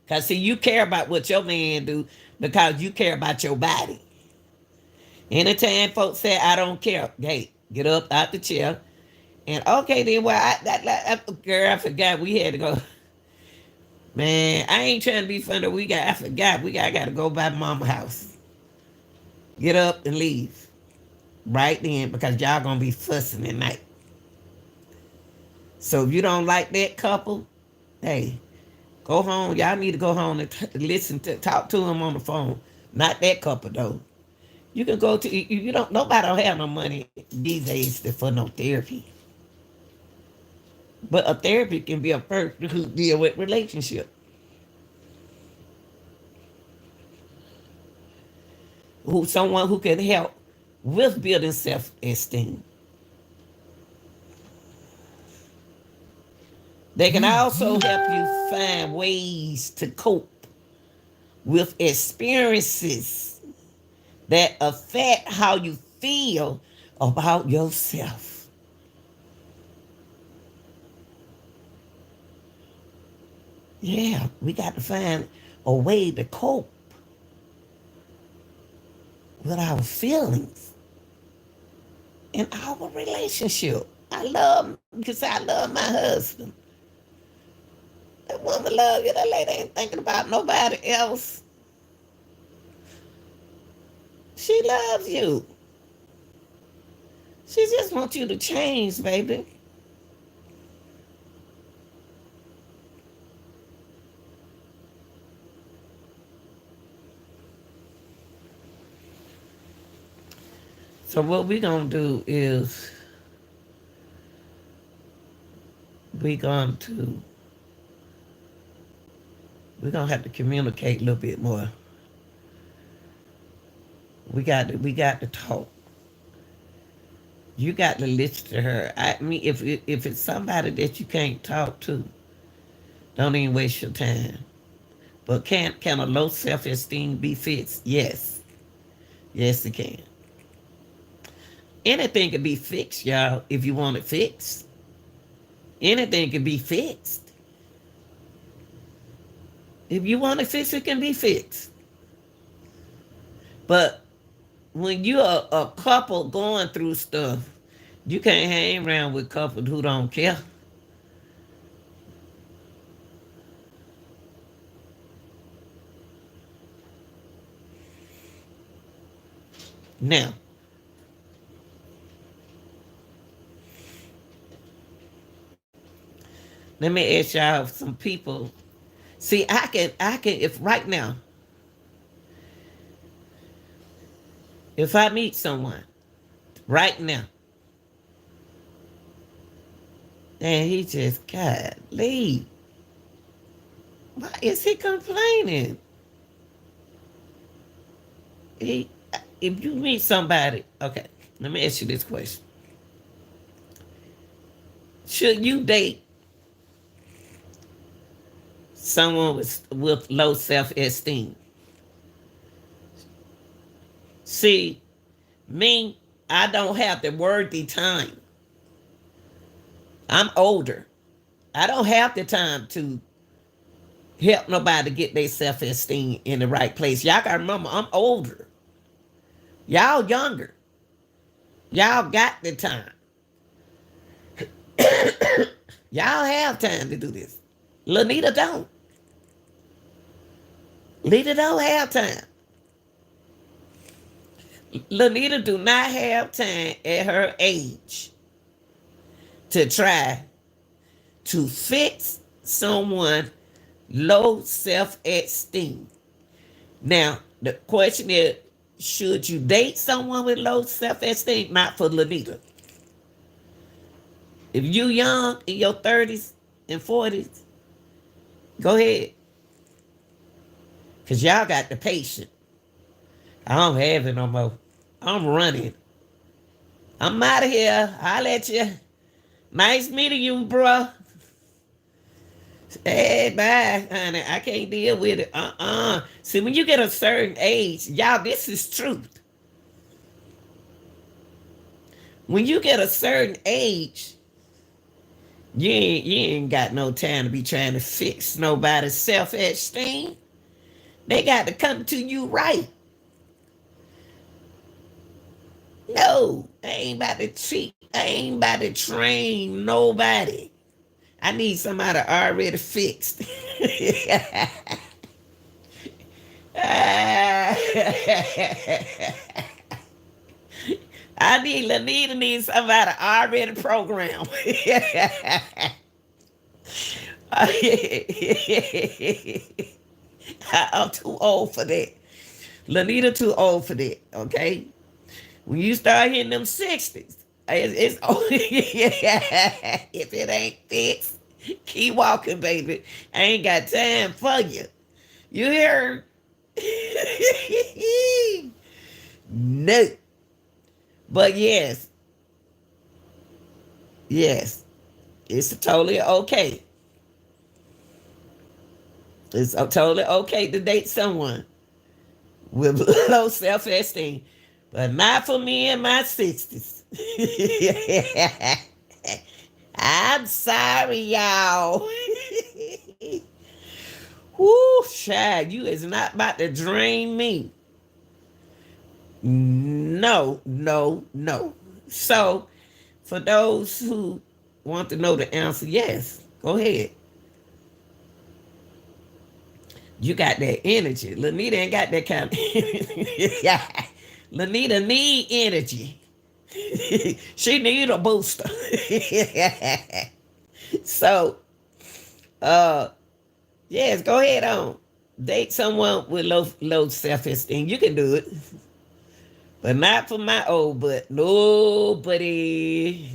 Because see, you care about what your man do because you care about your body. Anytime folks say, I don't care, hey, get up out the chair. And okay, then, well, girl, I forgot we had to go. Man, I ain't trying to be funny. I forgot. Got to go by mama's house. Get up and leave right then because y'all gonna be fussing at night. So if you don't like that couple, hey, go home. Y'all need to go home and talk to them on the phone. Not that couple though. You can go to you don't nobody don't have no money these days for no therapy. But a therapy can be a person who deal with relationship. Someone who can help with building self-esteem. They can also help you find ways to cope with experiences that affect how you feel about yourself. Yeah, we got to find a way to cope with our feelings in our relationship. Because I love my husband. That woman love you. That lady ain't thinking about nobody else. She loves you. She just wants you to change, baby. So what we're gonna do is we're going to we're gonna have to communicate a little bit more. We got to talk. You got to listen to her. I mean, if it's somebody that you can't talk to, don't even waste your time. But can a low self esteem be fixed? Yes, yes it can. Anything can be fixed, y'all. If you want it fixed, anything can be fixed. If you want it fixed, it can be fixed. But when you're a couple going through stuff, you can't hang around with couples who don't care. Now, let me ask y'all some people. See, I can, if right now, if I meet someone right now, and he just, God, leave. Why is he complaining? He, if you meet somebody, okay, let me ask you this question. Should you date someone with low self-esteem? See, me, I don't have the worthy time. I'm older. I don't have the time to help nobody get their self-esteem in the right place. Y'all gotta remember, I'm older. Y'all younger. Y'all got the time. Y'all have time to do this. Lanita don't. Lanita don't have time. Lanita do not have time at her age to try to fix someone low self-esteem. Now, the question is, should you date someone with low self-esteem? Not for Lanita. If you young in your 30s and 40s, go ahead. Because y'all got the patience. I don't have it no more. I'm running. I'm out of here. I'll let you. Nice meeting you, bruh. Hey, bye, honey. I can't deal with it. See, when you get a certain age, y'all, this is truth. When you get a certain age, you ain't got no time to be trying to fix nobody's self-esteem. They got to come to you right. No, I ain't about to treat. I ain't about to train nobody. I need somebody already fixed. I need Lanita needs somebody already programmed. I'm too old for that. Lanita too old for that. Okay, when you start hitting them 60s, it's only if it ain't fixed, keep walking, baby. I ain't got time for you. You hear? No. But yes, yes, it's totally okay. It's totally okay to date someone with low self esteem, but not for me in my 60s. I'm sorry, y'all. Whoo, child, you is not about to drain me. No, no, no. So, for those who want to know the answer, yes, go ahead. You got that energy. Lanita ain't got that kind of yeah. Lanita need energy. She need a booster. So, uh, yes, go ahead on. Date someone with low self esteem. You can do it, but not for my old butt. Nobody.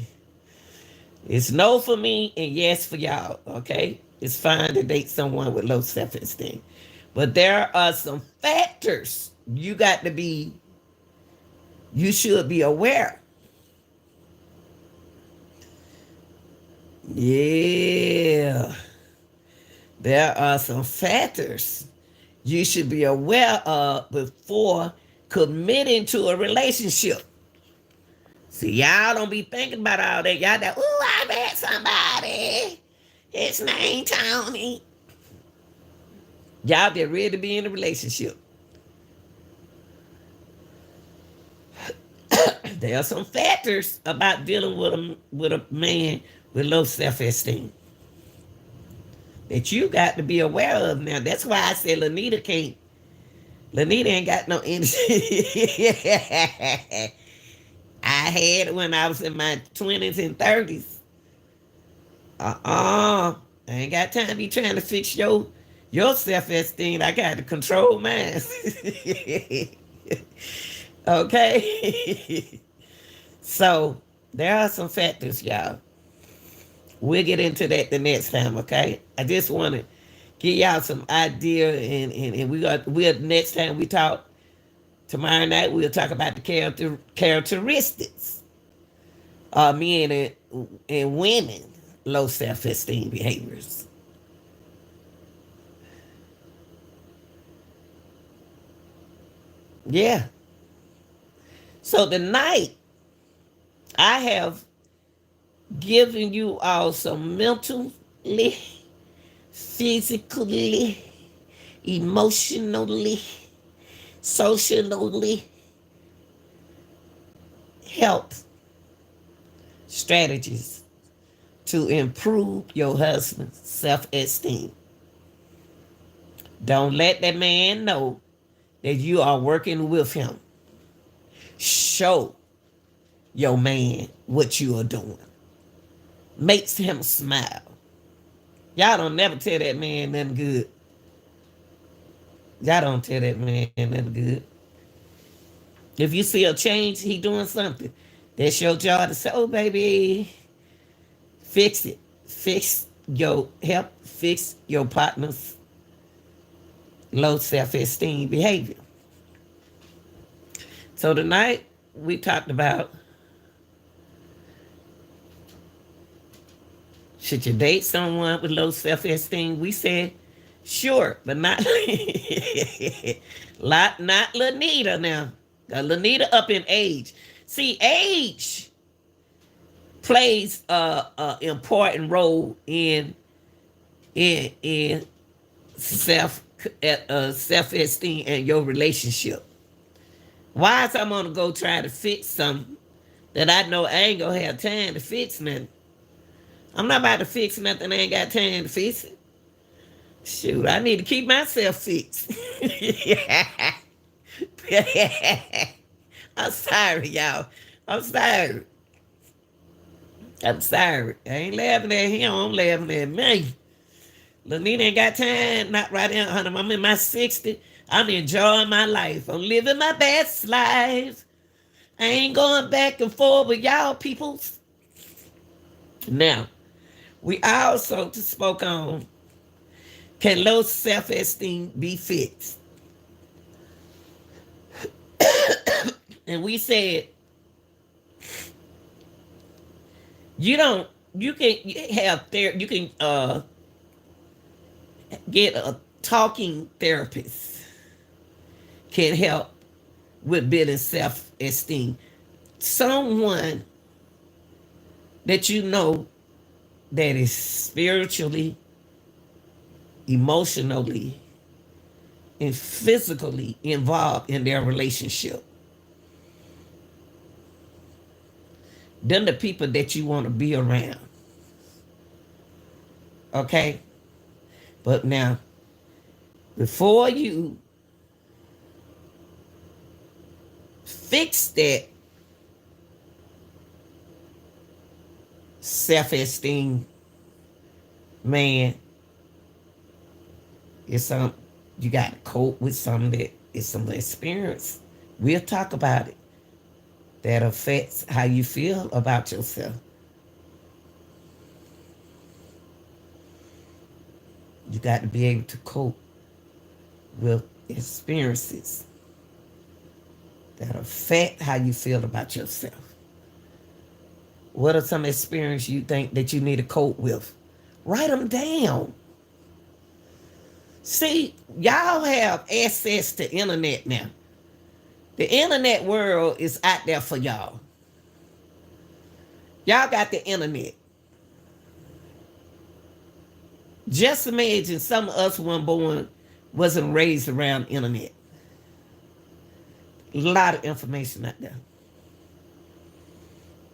It's no for me and yes for y'all. Okay, it's fine to date someone with low self esteem, but there are some factors you got to be. You should be aware. Yeah, there are some factors you should be aware of before committing to a relationship. See, y'all don't be thinking about all that. Y'all that, ooh, I met somebody. His name Tony. Y'all get ready to be in a relationship. There are some factors about dealing with a man with low self-esteem that you got to be aware of now. That's why I said Lanita can't. Lanita ain't got no energy. I had it when I was in my 20s and 30s. I ain't got time to be trying to fix your self-esteem. I got to control mine. Okay? So there are some factors, y'all. We'll get into that the next time, okay? I just want to give y'all some idea, and we'll next time we talk tomorrow night, we'll talk about the characteristics of men and women low self-esteem behaviors. Yeah. So tonight, I have given you all some mentally, physically, emotionally, socially health strategies to improve your husband's self-esteem. Don't let that man know that you are working with him. Show your man what you are doing. Makes him smile. Y'all don't never tell that man nothing good. Y'all don't tell that man nothing good. If you see a change, he doing something. That's your job to say, oh baby, fix it. Fix your partner's low self-esteem behavior. So tonight we talked about, should you date someone with low self-esteem? We said sure, but not not Lanita now. Lanita up in age. See, age plays a important role in self esteem and your relationship. Why is I'm gonna go try to fix something that I know I ain't gonna have time to fix nothing? I'm not about to fix nothing I ain't got time to fix it. Shoot, I need to keep myself fixed. I'm sorry, y'all. I'm sorry. I'm sorry. I ain't laughing at him. I'm laughing at me. Lanita ain't got time. Not right now, honey. I'm in my 60s. I'm enjoying my life. I'm living my best life. I ain't going back and forth with y'all peoples. Now, we also spoke on, can low self-esteem be fixed? And we said, you can have you can get a talking therapist can help with building self-esteem. Someone that you know that is spiritually, emotionally, and physically involved in their relationship. Them the people that you want to be around. Okay? But now, before you fix that self-esteem, man, it's some you got to cope with some that it's some experience. We'll talk about it. That affects how you feel about yourself. You got to be able to cope with experiences that affect how you feel about yourself. What are some experiences you think that you need to cope with? Write them down. See, y'all have access to internet now. The internet world is out there for y'all. Y'all got the internet. Just imagine some of us wasn't raised around internet. A lot of information out there.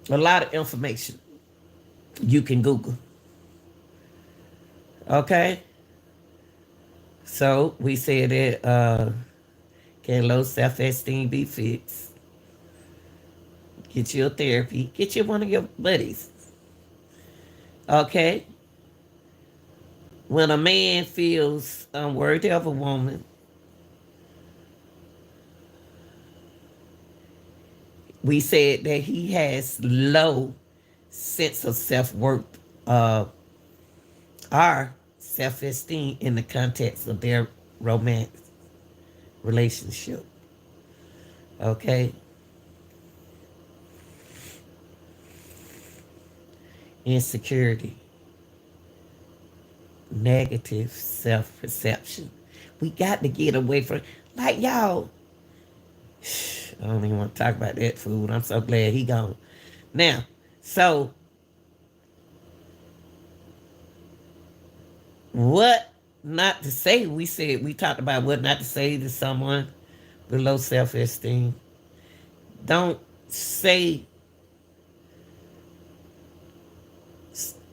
A lot of information you can Google. Okay? So we said that can low self-esteem be fixed? Get your therapy. Get you one of your buddies. Okay? When a man feels unworthy of a woman, we said that he has low sense of self-worth or self-esteem in the context of their romance relationship. Okay? Insecurity. Negative self-perception. We got to get away from, like, y'all, I don't even want to talk about that food. I'm so glad he gone. Now, so what not to say? We talked about what not to say to someone with low self-esteem. Don't say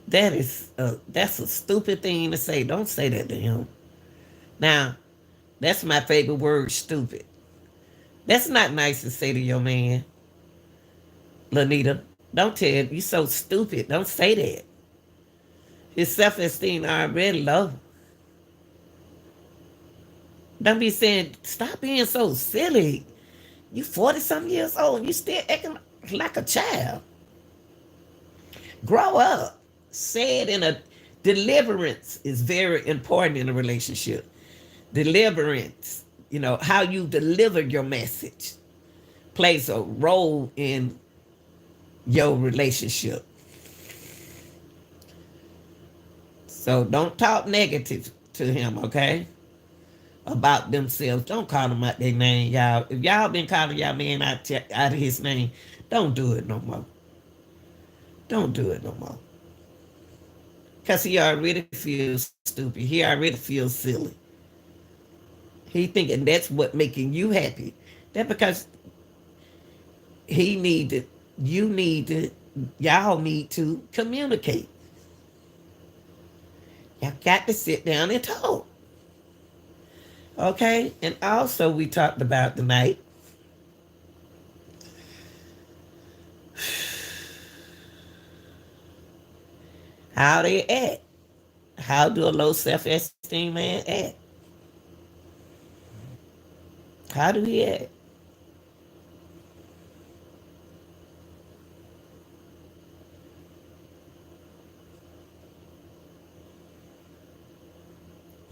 that's a stupid thing to say. Don't say that to him. Now, that's my favorite word, stupid. That's not nice to say to your man, Lanita. Don't tell him you so stupid. Don't say that. His self-esteem already low. Don't be saying, stop being so silly. You 40-something years old and you still acting like a child. Grow up. Say it in a deliverance is very important in a relationship. Deliverance, how you deliver your message plays a role in your relationship. So don't talk negative to him, okay? About themselves. Don't call them out their name, y'all. If y'all been calling y'all man out of his name, don't do it no more. Don't do it no more. Because he already feels stupid. He already feels silly. He thinking that's what making you happy. That because he needed, you needed, y'all need to communicate. Y'all got to sit down and talk. Okay? And also we talked about tonight how they act. How do a low self-esteem man act? How do he act?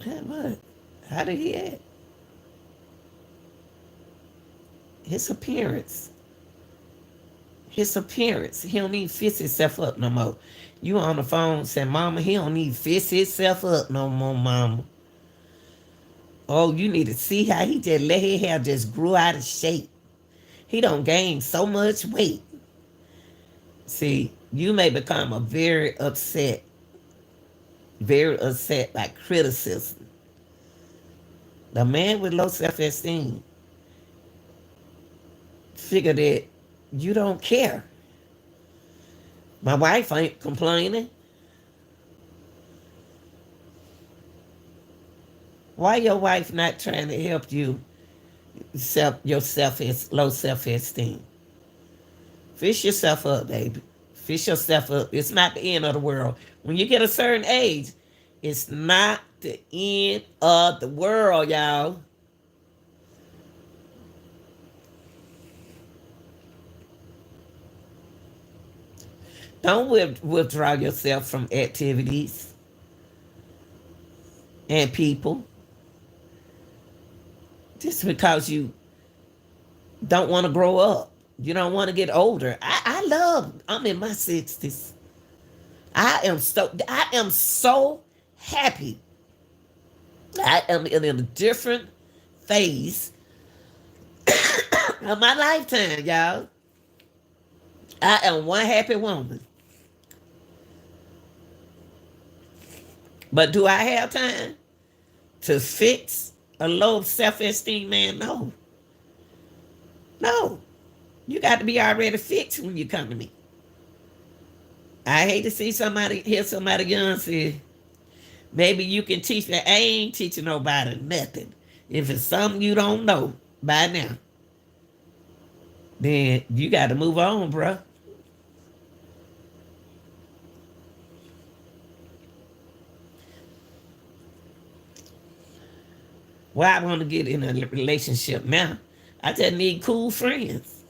What? How did he act? His appearance. His appearance. He don't even fix himself up no more. You on the phone saying, Mama, he don't need to fix himself up no more, Mama. Oh, you need to see how he just let his hair just grew out of shape. He don't gain so much weight. See, you may become a very upset by criticism. The man with low self-esteem figure that you don't care. My wife ain't complaining. Why your wife not trying to help you Your self is low self esteem. Fish yourself up, baby. Fish yourself up. It's not the end of the world. When you get a certain age, it's not the end of the world, y'all. Don't withdraw yourself from activities and people just because you don't want to grow up. You don't want to get older. I'm in my 60s. I am so happy. I am in a different phase of my lifetime, y'all. I am one happy woman. But do I have time to fix a low self esteem man? No. No. You got to be already fixed when you come to me. I hate to hear somebody young say, maybe you can teach me. I ain't teaching nobody nothing. If it's something you don't know by now, then you got to move on, bruh. Why I want to get in a relationship now? I just need cool friends.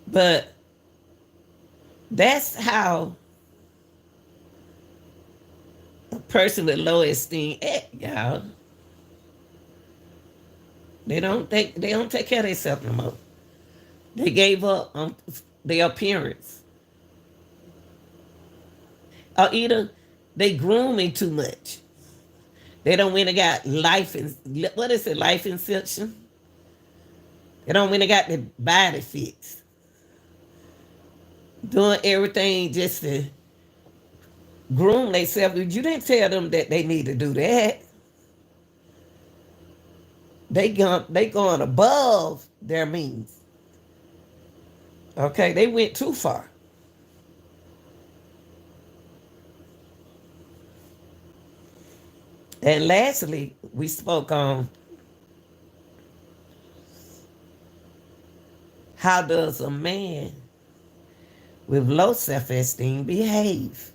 But that's how a person with low esteem act, y'all. They don't take care of themselves no more. They gave up on their appearance. Or either they grooming too much. They don't really got life in what is it, life inception? They don't really got their body fixed. Doing everything just to groom themselves. You didn't tell them that they need to do that. They going above their means. Okay, they went too far. And lastly, we spoke on how does a man with low self-esteem behave?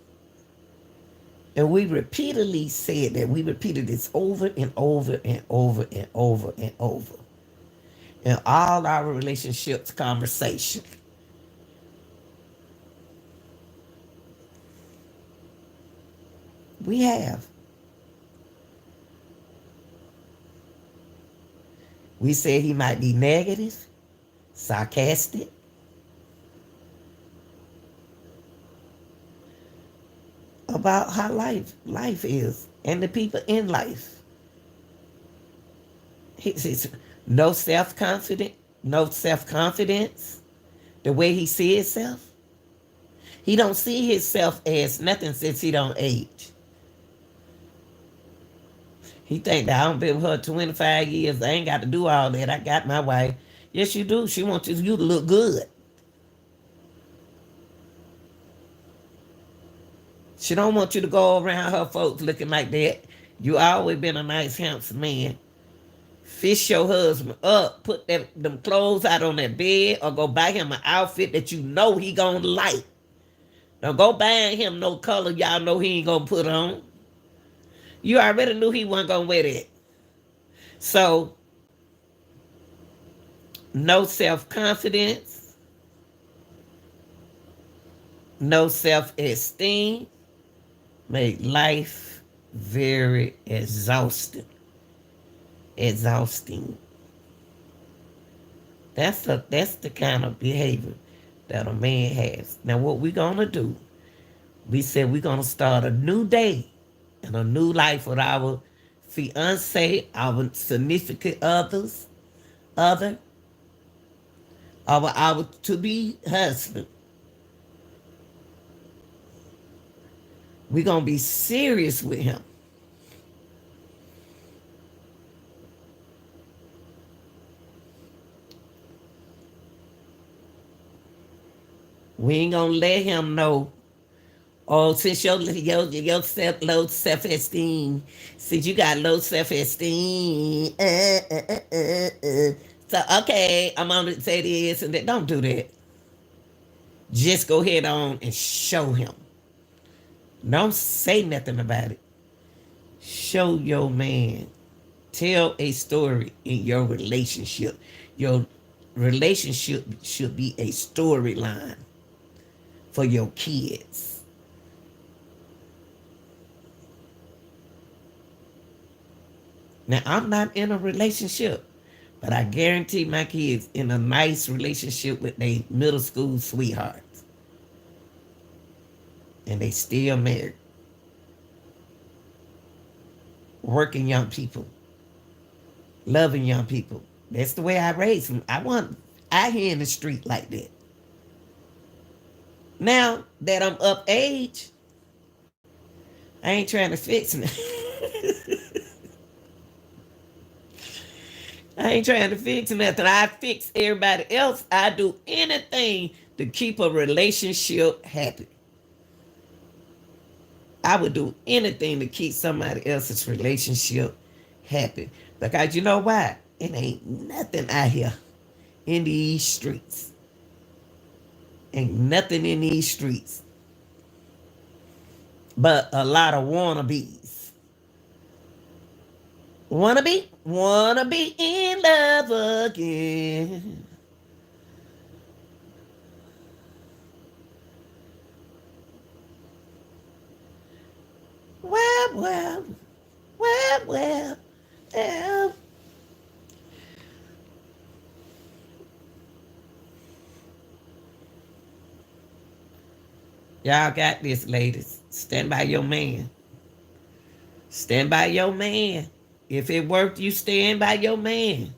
And we repeatedly said that. We repeated this over and over and over and over and over in all our relationships conversation. We have. We said he might be negative, sarcastic, about how life is and the people in life. He's no self-confidence, the way he sees himself. He don't see himself as nothing since he don't age. He think that I've been with her 25 years. I ain't got to do all that. I got my wife. Yes, you do. She wants you to look good. She don't want you to go around her folks looking like that. You always been a nice, handsome man. Fish your husband up. Put them clothes out on that bed or go buy him an outfit that you know he gonna like. Don't go buying him no color y'all know he ain't gonna put on. You already knew he wasn't gonna wear that. So, no self-confidence, no self-esteem, make life very exhausting. Exhausting. That's the kind of behavior that a man has. Now what we're gonna do, we said we're gonna start a new day and a new life with our fiance, our significant other, our to be husband. We're gonna be serious with him. We ain't gonna let him know Oh, since your low self esteem, since you got low self esteem, so okay, I'm gonna say this and that. Don't do that. Just go ahead on and show him. Don't say nothing about it. Show your man. Tell a story in your relationship. Your relationship should be a storyline for your kids. Now, I'm not in a relationship, but I guarantee my kids in a nice relationship with their middle school sweethearts. And they still married, working young people, loving young people. That's the way I raised them. I want I here in the street like that. Now that I'm up age, I ain't trying to fix it. I ain't trying to fix nothing. I fix everybody else. I do anything to keep a relationship happy. I would do anything to keep somebody else's relationship happy. Because you know why? It ain't nothing out here in these streets. Ain't nothing in these streets but a lot of wannabes. Wanna be in love again. Well, well, well, well. Y'all got this, ladies. Stand by your man. Stand by your man. If it worked, you stand by your man.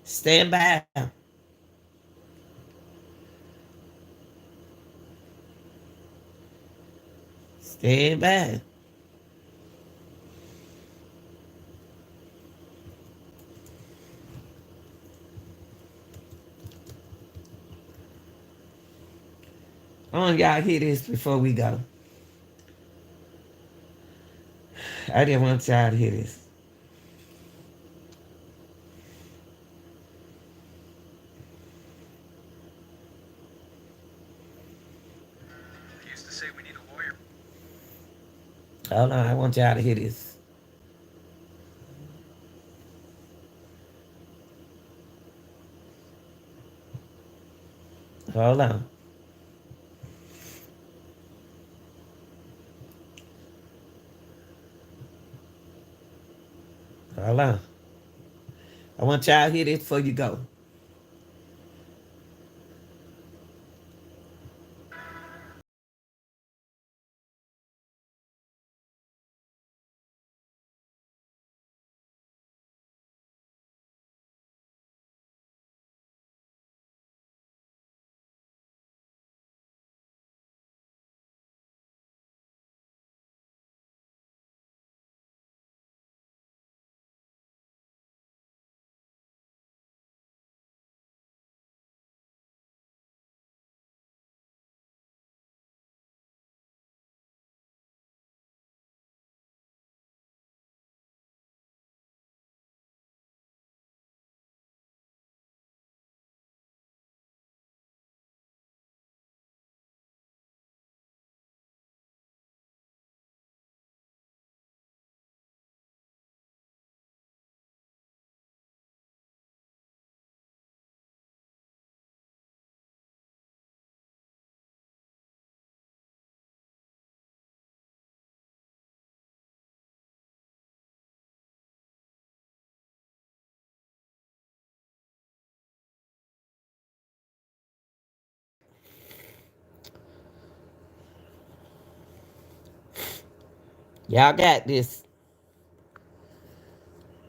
Stand by him. Stand by him. I want y'all hear this before we go. I didn't want y'all to hear this. Hold on, I want y'all to hear this. Hold on. Hold on. I want y'all to hear this before you go. Y'all got this.